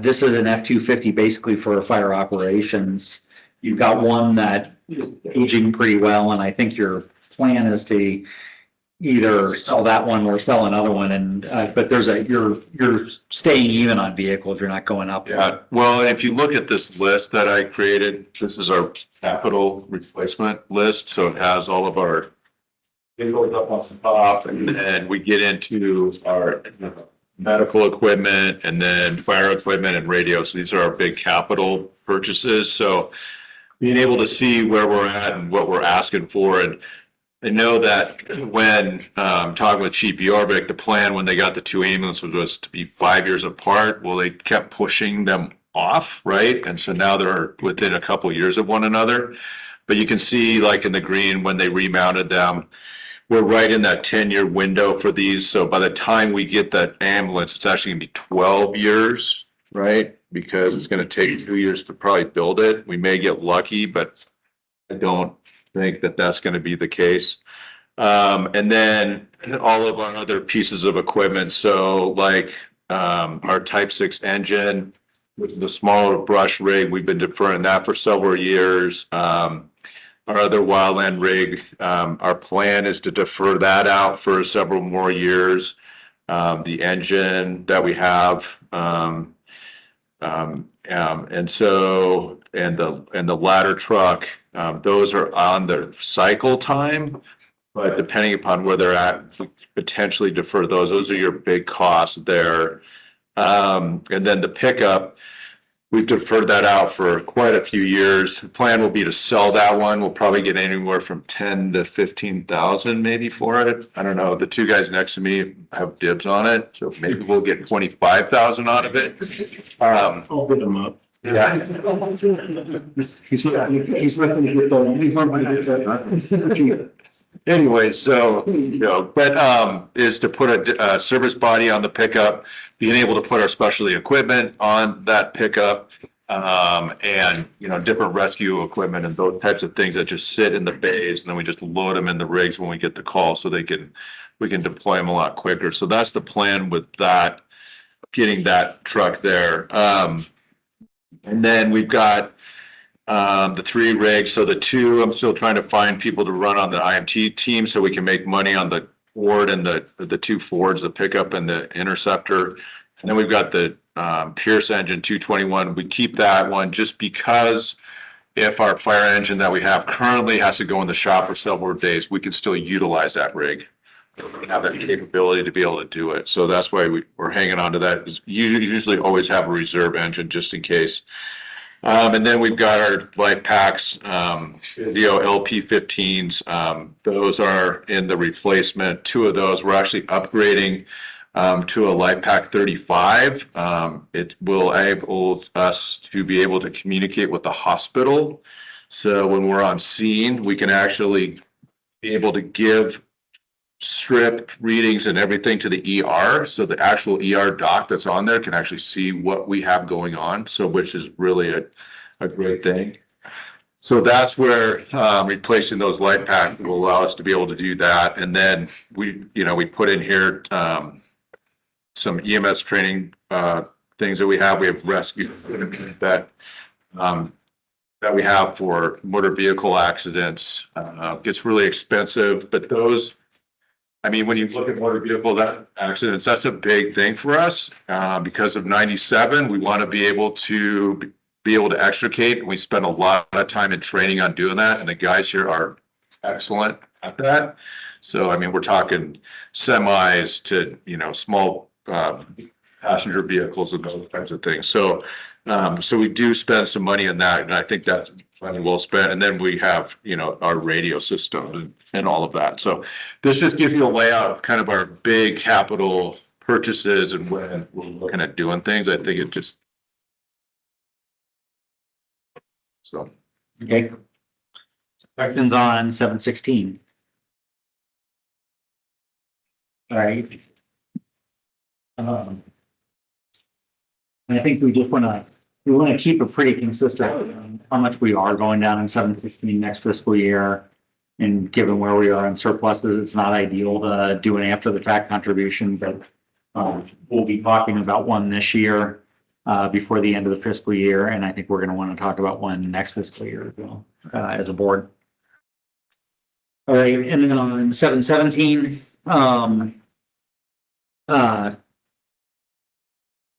Speaker 1: this is an F-250 basically for fire operations. You've got one that is aging pretty well, and I think your plan is to either sell that one or sell another one, and but you're staying even on vehicles, you're not going up.
Speaker 6: Yeah, well, if you look at this list that I created, this is our capital replacement list, so it has all of our vehicles up on the top, and then we get into our medical equipment and then fire equipment and radios. So these are our big capital purchases. So being able to see where we're at and what we're asking for. And I know that when talking with Chief Yorvik, the plan when they got the two ambulances was to be 5 years apart. Well, they kept pushing them off, right? And so now they're within a couple of years of one another. But you can see like in the green, when they remounted them, we're right in that 10-year window for these. So by the time we get that ambulance, it's actually gonna be 12 years, right? Because it's gonna take 2 years to probably build it. We may get lucky, but I don't think that that's gonna be the case. And then all of our other pieces of equipment. So like our Type 6 engine, which is the smaller brush rig, we've been deferring that for several years. Our other wildland rig, our plan is to defer that out for several more years. The engine that we have, and so, and the ladder truck, those are on the cycle time, but depending upon where they're at, we potentially defer those. Those are your big costs there. And then the pickup, we've deferred that out for quite a few years. The plan will be to sell that one. We'll probably get anywhere from 10 to 15,000 maybe for it. I don't know. The two guys next to me have dibs on it, so maybe we'll get 25,000 out of it.
Speaker 7: I'll bid them up.
Speaker 6: Yeah.
Speaker 9: He's looking to get the.
Speaker 6: Anyway, so, but is to put a service body on the pickup, being able to put our specialty equipment on that pickup, and, different rescue equipment and those types of things that just sit in the bays, and then we just load them in the rigs when we get the call so we can deploy them a lot quicker. So that's the plan with that, getting that truck there. And then we've got the 3 rigs. So the 2, I'm still trying to find people to run on the IMT team so we can make money on the Ford and the 2 Fords, the pickup and the Interceptor. And then we've got the Pierce engine 221. We keep that one just because if our fire engine that we have currently has to go in the shop for several days, we can still utilize that rig. We have that capability to be able to do it. So that's why we're hanging on to that. You usually always have a reserve engine just in case. And then we've got our light packs, Video LP15s. Those are in the replacement. 2 of those, we're actually upgrading to a light pack 35. It will enable us to be able to communicate with the hospital. So when we're on scene, we can actually be able to give strip readings and everything to the ER. So the actual ER doc that's on there can actually see what we have going on. So which is really a great thing. So that's where replacing those light packs will allow us to be able to do that. And then we put in here some EMS training things that we have. We have rescue that we have for motor vehicle accidents. Gets really expensive, but those, I mean, when you look at motor vehicle accidents, that's a big thing for us. Because of 97, we want to be able to extricate, and we spend a lot of time in training on doing that, and the guys here are excellent at that. So, I mean, we're talking semis to, small passenger vehicles and those kinds of things. So, so we do spend some money on that, and I think that's money well spent. And then we have, our radio system and all of that. So this just gives you a layout of kind of our big capital purchases and when we're looking at doing things. I think it just, so.
Speaker 1: Okay. Questions on 716? All right. And I think we want to keep it pretty consistent on how much we are going down in 716 next fiscal year. And given where we are in surpluses, it's not ideal to do an after the fact contribution, but we'll be talking about one this year before the end of the fiscal year. And I think we're going to want to talk about one next fiscal year as well, as a board. All right. And then on 717,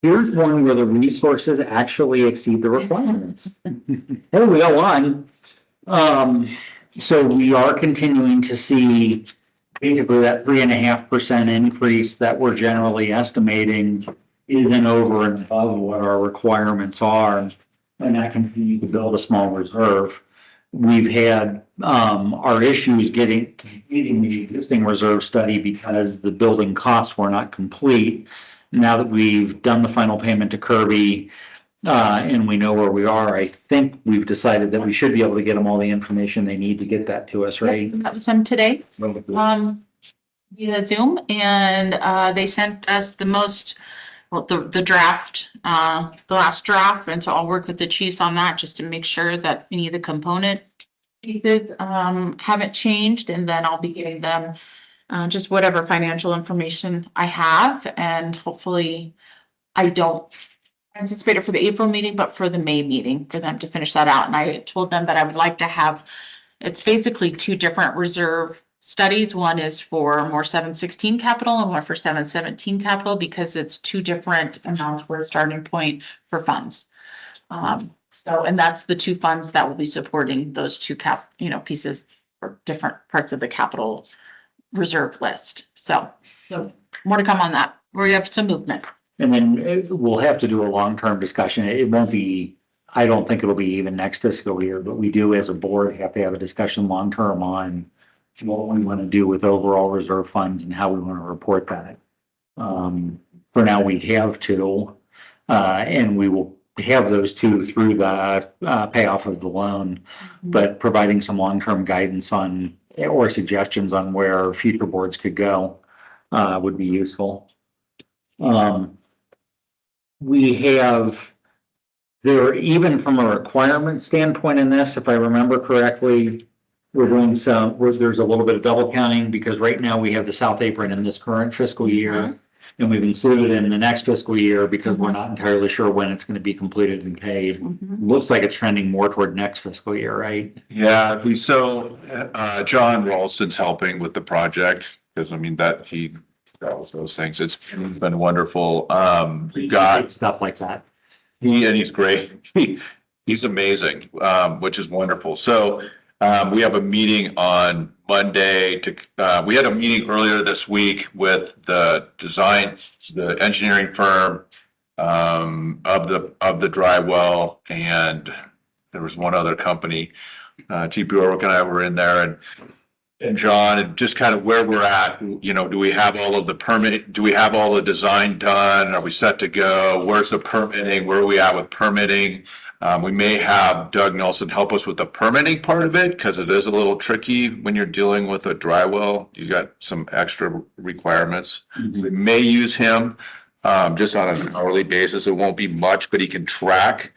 Speaker 1: here's one where the resources actually exceed the requirements. Hey, we got one. So we are continuing to see basically that 3.5% increase that we're generally estimating isn't over and above what our requirements are. And that continues to build a small reserve. We've had our issues completing the existing reserve study because the building costs were not complete. Now that we've done the final payment to Kirby and we know where we are, I think we've decided that we should be able to get them all the information they need to get that to us, right?
Speaker 3: That was them today, via Zoom, and they sent us the draft, the last draft, and so I'll work with the chiefs on that just to make sure that any of the component pieces haven't changed, and then I'll be getting them just whatever financial information I have, and hopefully I don't anticipate it for the April meeting, but for the May meeting, for them to finish that out. And I told them that I would like to have, it's basically 2 different reserve studies. One is for more 716 capital and one for 717 capital, because it's 2 different amounts for a starting point for funds. And that's the 2 funds that will be supporting those 2 pieces for different parts of the capital reserve list. So more to come on that. We have some movement.
Speaker 1: And then we'll have to do a long-term discussion. It won't be, I don't think it'll be even next fiscal year, but we do as a board have to have a discussion long-term on what we want to do with overall reserve funds and how we want to report that. For now, we have 2, and we will have those 2 through the payoff of the loan, but providing some long-term guidance on or suggestions on where future boards could go would be useful. We have there, even from a requirement standpoint in this, if I remember correctly, we're doing there's a little bit of double counting because right now we have the South Apron in this current fiscal year. And we've included it in the next fiscal year because we're not entirely sure when it's going to be completed and paid. Looks like it's trending more toward next fiscal year, right?
Speaker 6: Yeah, John Ralston's helping with the project because I mean that was those things. It's been wonderful. We got
Speaker 1: stuff like that.
Speaker 6: He's great. He's amazing, which is wonderful. So we have a meeting on Monday we had a meeting earlier this week with the engineering firm of the dry well, and there was one other company. GP Orwick and I were in there, and John, and just kind of where we're at, you know, do we have all of the permit, do we have all the design done? Are we set to go? Where's the permitting? Where are we at with permitting? We may have Doug Nelson help us with the permitting part of it, because it is a little tricky when you're dealing with a dry well. You got some extra requirements. We may use him just on an hourly basis. It won't be much, but he can track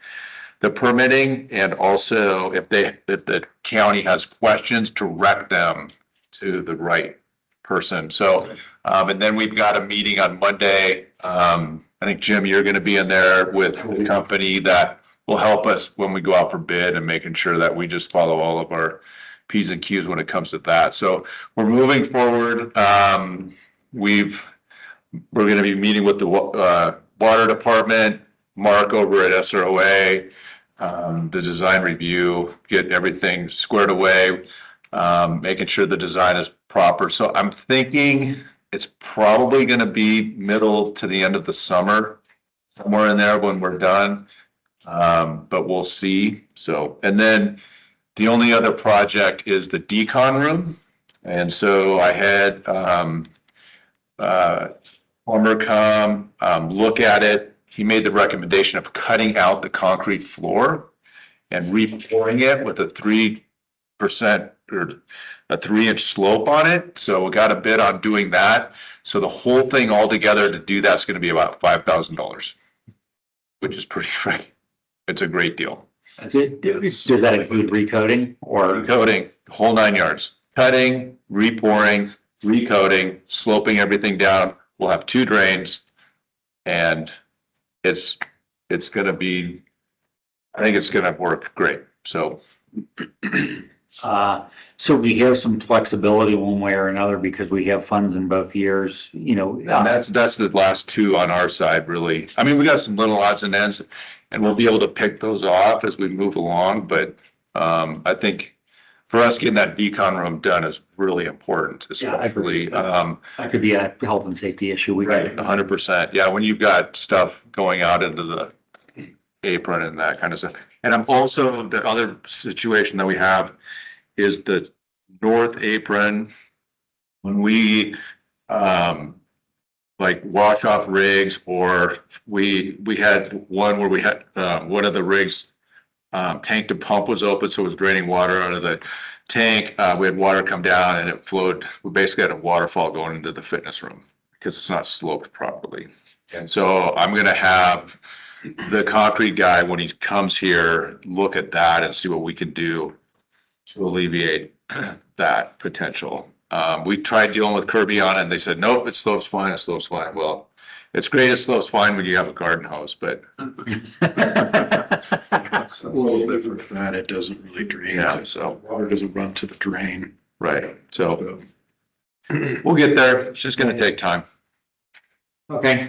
Speaker 6: the permitting, and also if the county has questions, direct them to the right person. So, and then we've got a meeting on Monday. I think, Jim, you're gonna be in there with the company that will help us when we go out for bid, and making sure that we just follow all of our P's and Q's when it comes to that. So we're moving forward. We're gonna be meeting with the water department, Mark over at SROA, the design review, get everything squared away, making sure the design is proper. So I'm thinking it's probably going to be middle to the end of the summer, somewhere in there when we're done. But we'll see. So, and then the only other project is the decon room. And so I had Plumber come look at it. He made the recommendation of cutting out the concrete floor and repouring it with a 3% or a 3-inch slope on it. So we got a bid on doing that. So the whole thing altogether to do that's going to be about $5,000, which is pretty great. It's a great deal.
Speaker 1: Does that include recoding or?
Speaker 6: Recoding, the whole 9 yards. Cutting, repouring, recoding, sloping everything down. We'll have 2 drains, and it's going to be, I think it's going to work great. So.
Speaker 1: So we have some flexibility one way or another because we have funds in both years, you know.
Speaker 6: And that's the last 2 on our side, really. I mean, we got some little odds and ends, and we'll be able to pick those off as we move along. But I think for us, getting that decon room done is really important, especially.
Speaker 1: That could be a health and safety issue.
Speaker 6: Right, 100%. Yeah, when you've got stuff going out into the apron and that kind of stuff. And I'm also, the other situation that we have is the north apron. When we like wash off rigs, or we had one where we had one of the rigs tank to pump was open, so it was draining water out of the tank. We had water come down and it flowed. We basically had a waterfall going into the fitness room because it's not sloped properly. And so I'm going to have the concrete guy, when he comes here, look at that and see what we can do to alleviate that potential. We tried dealing with Kirby on it, and they said, nope, it slopes fine, it slopes fine. Well, it's great, it slopes fine when you have a garden hose, but.
Speaker 7: It's a little different from that. It doesn't really drain.
Speaker 6: Yeah, so.
Speaker 7: Water doesn't run to the drain.
Speaker 6: Right, so we'll get there. It's just gonna take time.
Speaker 1: Okay.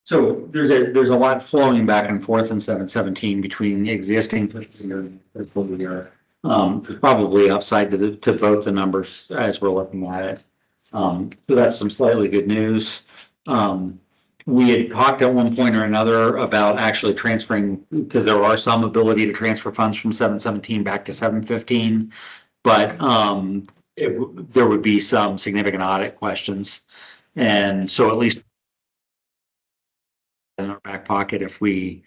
Speaker 1: So there's a lot flowing back and forth in 717 between the existing fiscal year and fiscal year. There's probably upside to both the numbers as we're looking at it. So that's some slightly good news. We had talked at one point or another about actually transferring, because there are some ability to transfer funds from 717 back to 715, but there would be some significant audit questions. And so at least in our back pocket if we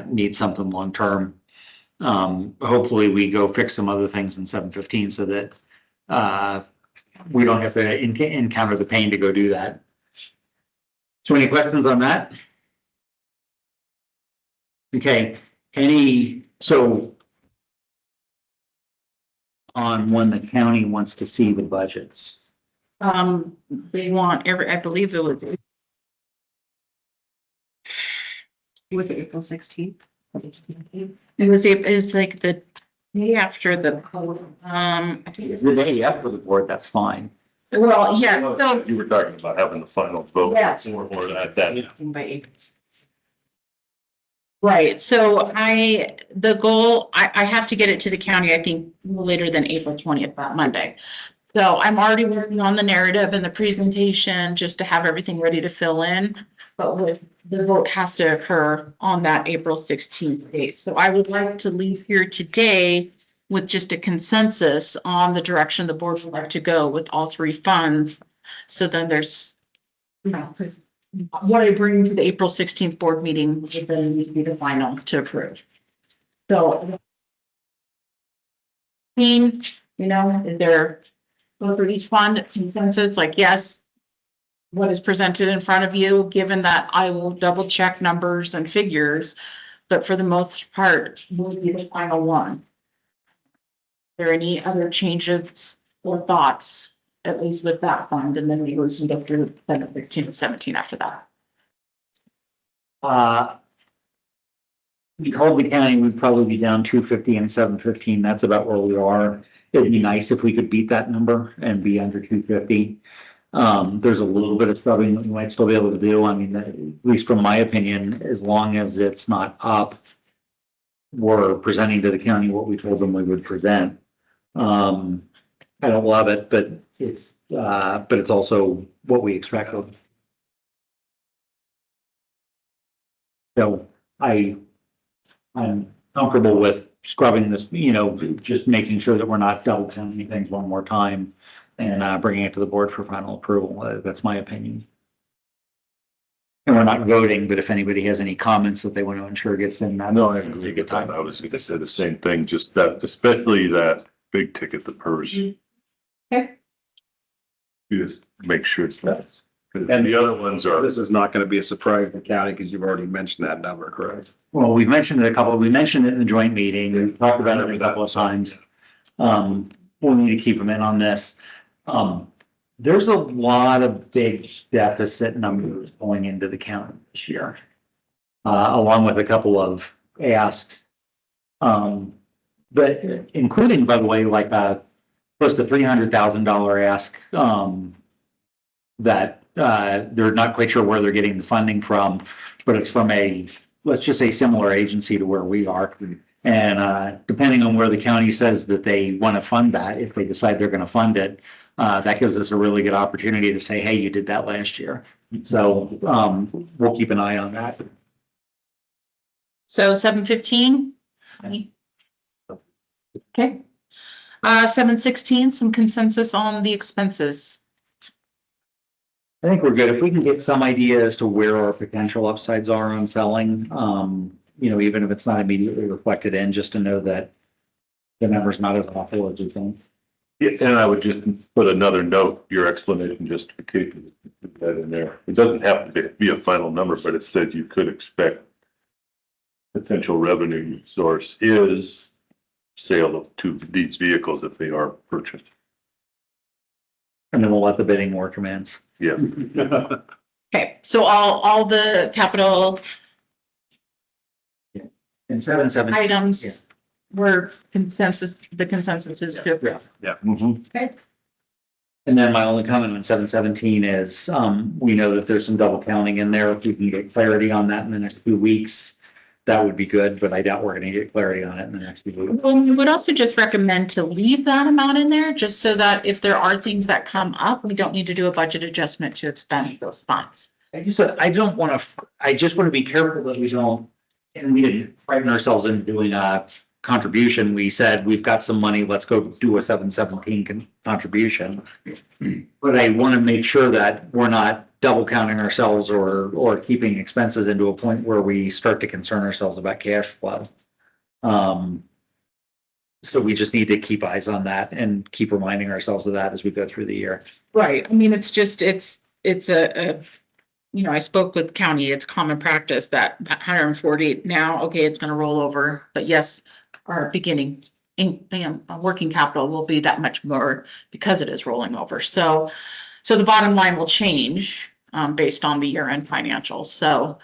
Speaker 1: need something long-term. Hopefully we go fix some other things in 715 so that we don't have to encounter the pain to go do that. So any questions on that? Okay, so on when the county wants to see the budgets?
Speaker 3: They want I believe it was. With April 16th. It was like the day after the, I think it's
Speaker 1: The day after the board, that's fine.
Speaker 3: well, yes, so.
Speaker 8: You were talking about having the final vote.
Speaker 3: Yes.
Speaker 8: Or at that.
Speaker 3: By April. Right, so the goal, I have to get it to the county, I think, no later than April 20th, that Monday. So I'm already working on the narrative and the presentation just to have everything ready to fill in. But the vote has to occur on that April 16th date. So I would like to leave here today with just a consensus on the direction the board would like to go with all three funds. So then there's, because what I bring to the April 16th board meeting would then need to be the final to approve. So, is there, go for each fund consensus, like, yes, what is presented in front of you, given that I will double check numbers and figures, but for the most part, will be the final one. Are there any other changes or thoughts, at least with that fund, and then we go through 16 and 17 after that?
Speaker 1: We called the county, we'd probably be down 250 and 715. That's about where we are. It'd be nice if we could beat that number and be under 250. There's a little bit of scrubbing that we might still be able to do. I mean, at least from my opinion, as long as it's not up, we're presenting to the county what we told them we would present. I don't love it, but it's also what we expected. So I'm comfortable with scrubbing this, just making sure that we're not double counting things one more time and bringing it to the board for final approval. That's my opinion. And we're not voting, but if anybody has any comments that they want to ensure gets in,
Speaker 8: No, I agree with that. I was gonna say the same thing, just that, especially that big ticket, the PERS.
Speaker 3: Okay.
Speaker 8: You just make sure that's, and the other ones are.
Speaker 7: This is not gonna be a surprise to the county because you've already mentioned that number, correct?
Speaker 1: Well, we mentioned it in the joint meeting. We've talked about it a couple of times. We'll need to keep them in on this. There's a lot of big deficit numbers going into the county this year, along with a couple of asks. But including, by the way, like close to $300,000 ask that they're not quite sure where they're getting the funding from, but it's from let's just say similar agency to where we are. And depending on where the county says that they want to fund that, if they decide they're going to fund it, that gives us a really good opportunity to say, hey, you did that last year. So we'll keep an eye on that.
Speaker 3: So 715. Okay. 716, some consensus on the expenses.
Speaker 1: I think we're good. If we can get some idea as to where our potential upsides are on selling, even if it's not immediately reflected in, just to know that the number's not as awful as you think.
Speaker 8: Yeah, and I would just put another note, your explanation justification, put that in there. It doesn't have to be a final number, but it said you could expect potential revenue source is sale of these vehicles if they are purchased.
Speaker 1: And then we'll let the bidding war commence.
Speaker 8: Yeah.
Speaker 3: Okay, so all the capital
Speaker 1: And 717.
Speaker 3: items were the consensus is good.
Speaker 8: Yeah.
Speaker 3: Okay.
Speaker 1: And then my only comment on 717 is, we know that there's some double counting in there. If we can get clarity on that in the next few weeks, that would be good, but I doubt we're gonna get clarity on it in the next few weeks.
Speaker 3: Well, we would also just recommend to leave that amount in there, just so that if there are things that come up, we don't need to do a budget adjustment to expend those funds.
Speaker 1: I just want to be careful that we don't, and we didn't frighten ourselves into doing a contribution. We said, we've got some money, let's go do a 717 contribution. But I want to make sure that we're not double counting ourselves or keeping expenses into a point where we start to concern ourselves about cash flow. So we just need to keep eyes on that and keep reminding ourselves of that as we go through the year.
Speaker 3: Right. I mean, it's a I spoke with county, it's common practice that 140 now, okay, it's gonna roll over, but yes, our beginning working capital will be that much more because it is rolling over. So the bottom line will change based on the year-end financials. So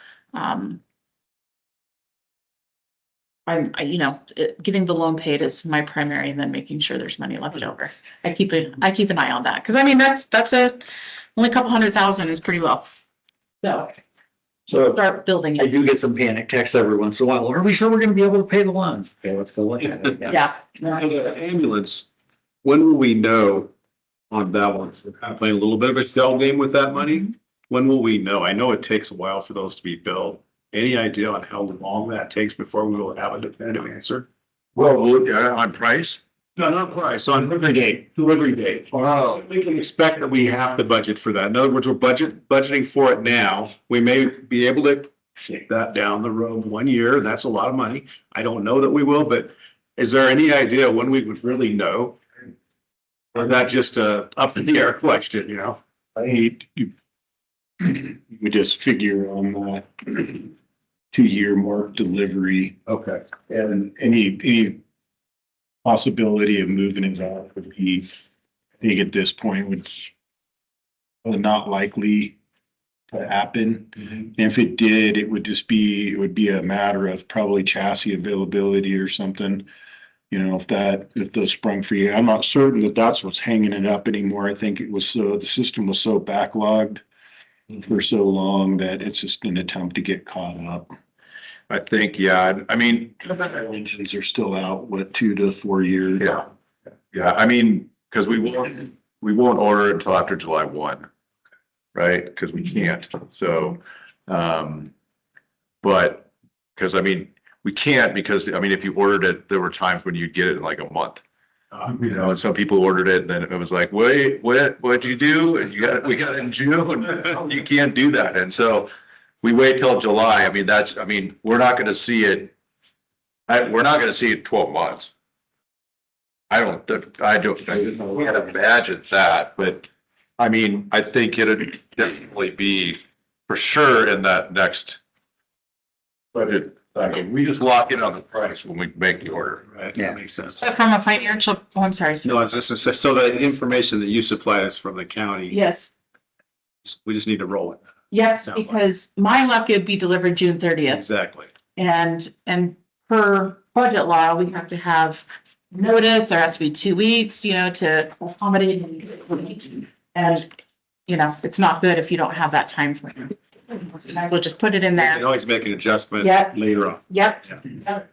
Speaker 3: getting the loan paid is my primary, and then making sure there's money left over. I keep an eye on that, because I mean that's only a couple $100,000 is pretty low. So start building
Speaker 1: I
Speaker 3: it.
Speaker 1: do get some panic texts every once in a while. Are we sure we're going to be able to pay the loan? Okay, let's go look at it.
Speaker 3: Yeah.
Speaker 7: Now, the ambulance, when will we know
Speaker 10: on that one. So we're kind of playing a little bit of a shell game with that money. When will we know? I know it takes a while for those to be built. Any idea on how long that takes before we will have a definitive answer?
Speaker 6: Well, on price?
Speaker 10: No, not price, on delivery date, delivery date.
Speaker 6: Wow.
Speaker 10: We can expect that we have to budget for that. In other words, we're budgeting for it now. We may be able to take that down the road 1 year. That's a lot of money. I don't know that we will, but is there any idea when we would really know? Or is that just a up in the air question, you know?
Speaker 7: We just figure on that 2-year mark delivery
Speaker 10: Okay.
Speaker 7: and any possibility of moving it out would be, I think at this point would not likely to happen. And if it did, it would be a matter of probably chassis availability or something. You know, if those sprung for you, I'm not certain that that's what's hanging it up anymore. I think it was the system was so backlogged for so long that it's just an attempt to get caught up.
Speaker 6: I think, yeah, I mean,
Speaker 7: Engines are still out, what, 2 to 4 years?
Speaker 6: yeah. Yeah, I mean, because we won't order it until after July 1, right? Because we can't, so, but, because I mean, we can't because, I mean, if you ordered it, there were times when you'd get it in like a month. You know, and some people ordered it and then it was like, wait, what'd you do? And we got it in June, you can't do that. And so we wait till July. I mean, we're not gonna see it. We're not gonna see it 12 months. I can't imagine that, but I mean, I think it'd definitely be for sure in that next budget. I mean, we just lock in on the price when we make the order.
Speaker 10: Right,
Speaker 1: Yeah.
Speaker 10: that makes sense.
Speaker 3: So from a financial, oh, I'm sorry.
Speaker 10: No, it's just, so the information that you supply us from the county,
Speaker 3: Yes,
Speaker 10: we just need to roll it.
Speaker 3: yep,
Speaker 10: Sounds like-
Speaker 3: because my luck, it'd be delivered June 30th.
Speaker 10: Exactly.
Speaker 3: And per budget law, we have to have notice, there has to be 2 weeks, you know, to accommodate. And, you know, it's not good if you don't have that time frame. We'll just put it in
Speaker 10: You can
Speaker 3: there.
Speaker 10: always make an adjustment
Speaker 3: Yeah.
Speaker 10: later on.
Speaker 3: Yep.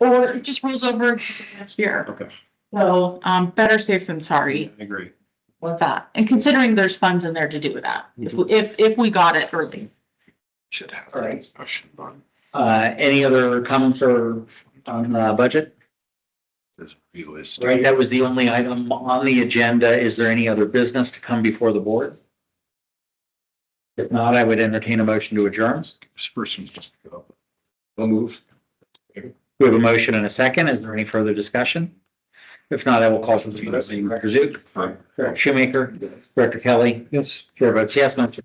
Speaker 3: Or it just rolls over next year.
Speaker 10: Okay,
Speaker 3: So, better safe than sorry
Speaker 10: I agree.
Speaker 3: with that. And considering there's funds in there to do that, if we got it early.
Speaker 7: Should have.
Speaker 1: All right.
Speaker 7: Discussion on
Speaker 1: Any other comments or on the budget?
Speaker 7: this realistic.
Speaker 1: Right, that was the only item on the agenda. Is there any other business to come before the board? If not, I would entertain a motion to adjourn.
Speaker 7: This person's just go.
Speaker 10: We'll move.
Speaker 1: We have a motion and a second. Is there any further discussion? If not, I will call for the vote. Director Zook, Director Shoemaker, Director Kelly. Yes. Chair votes yes, motion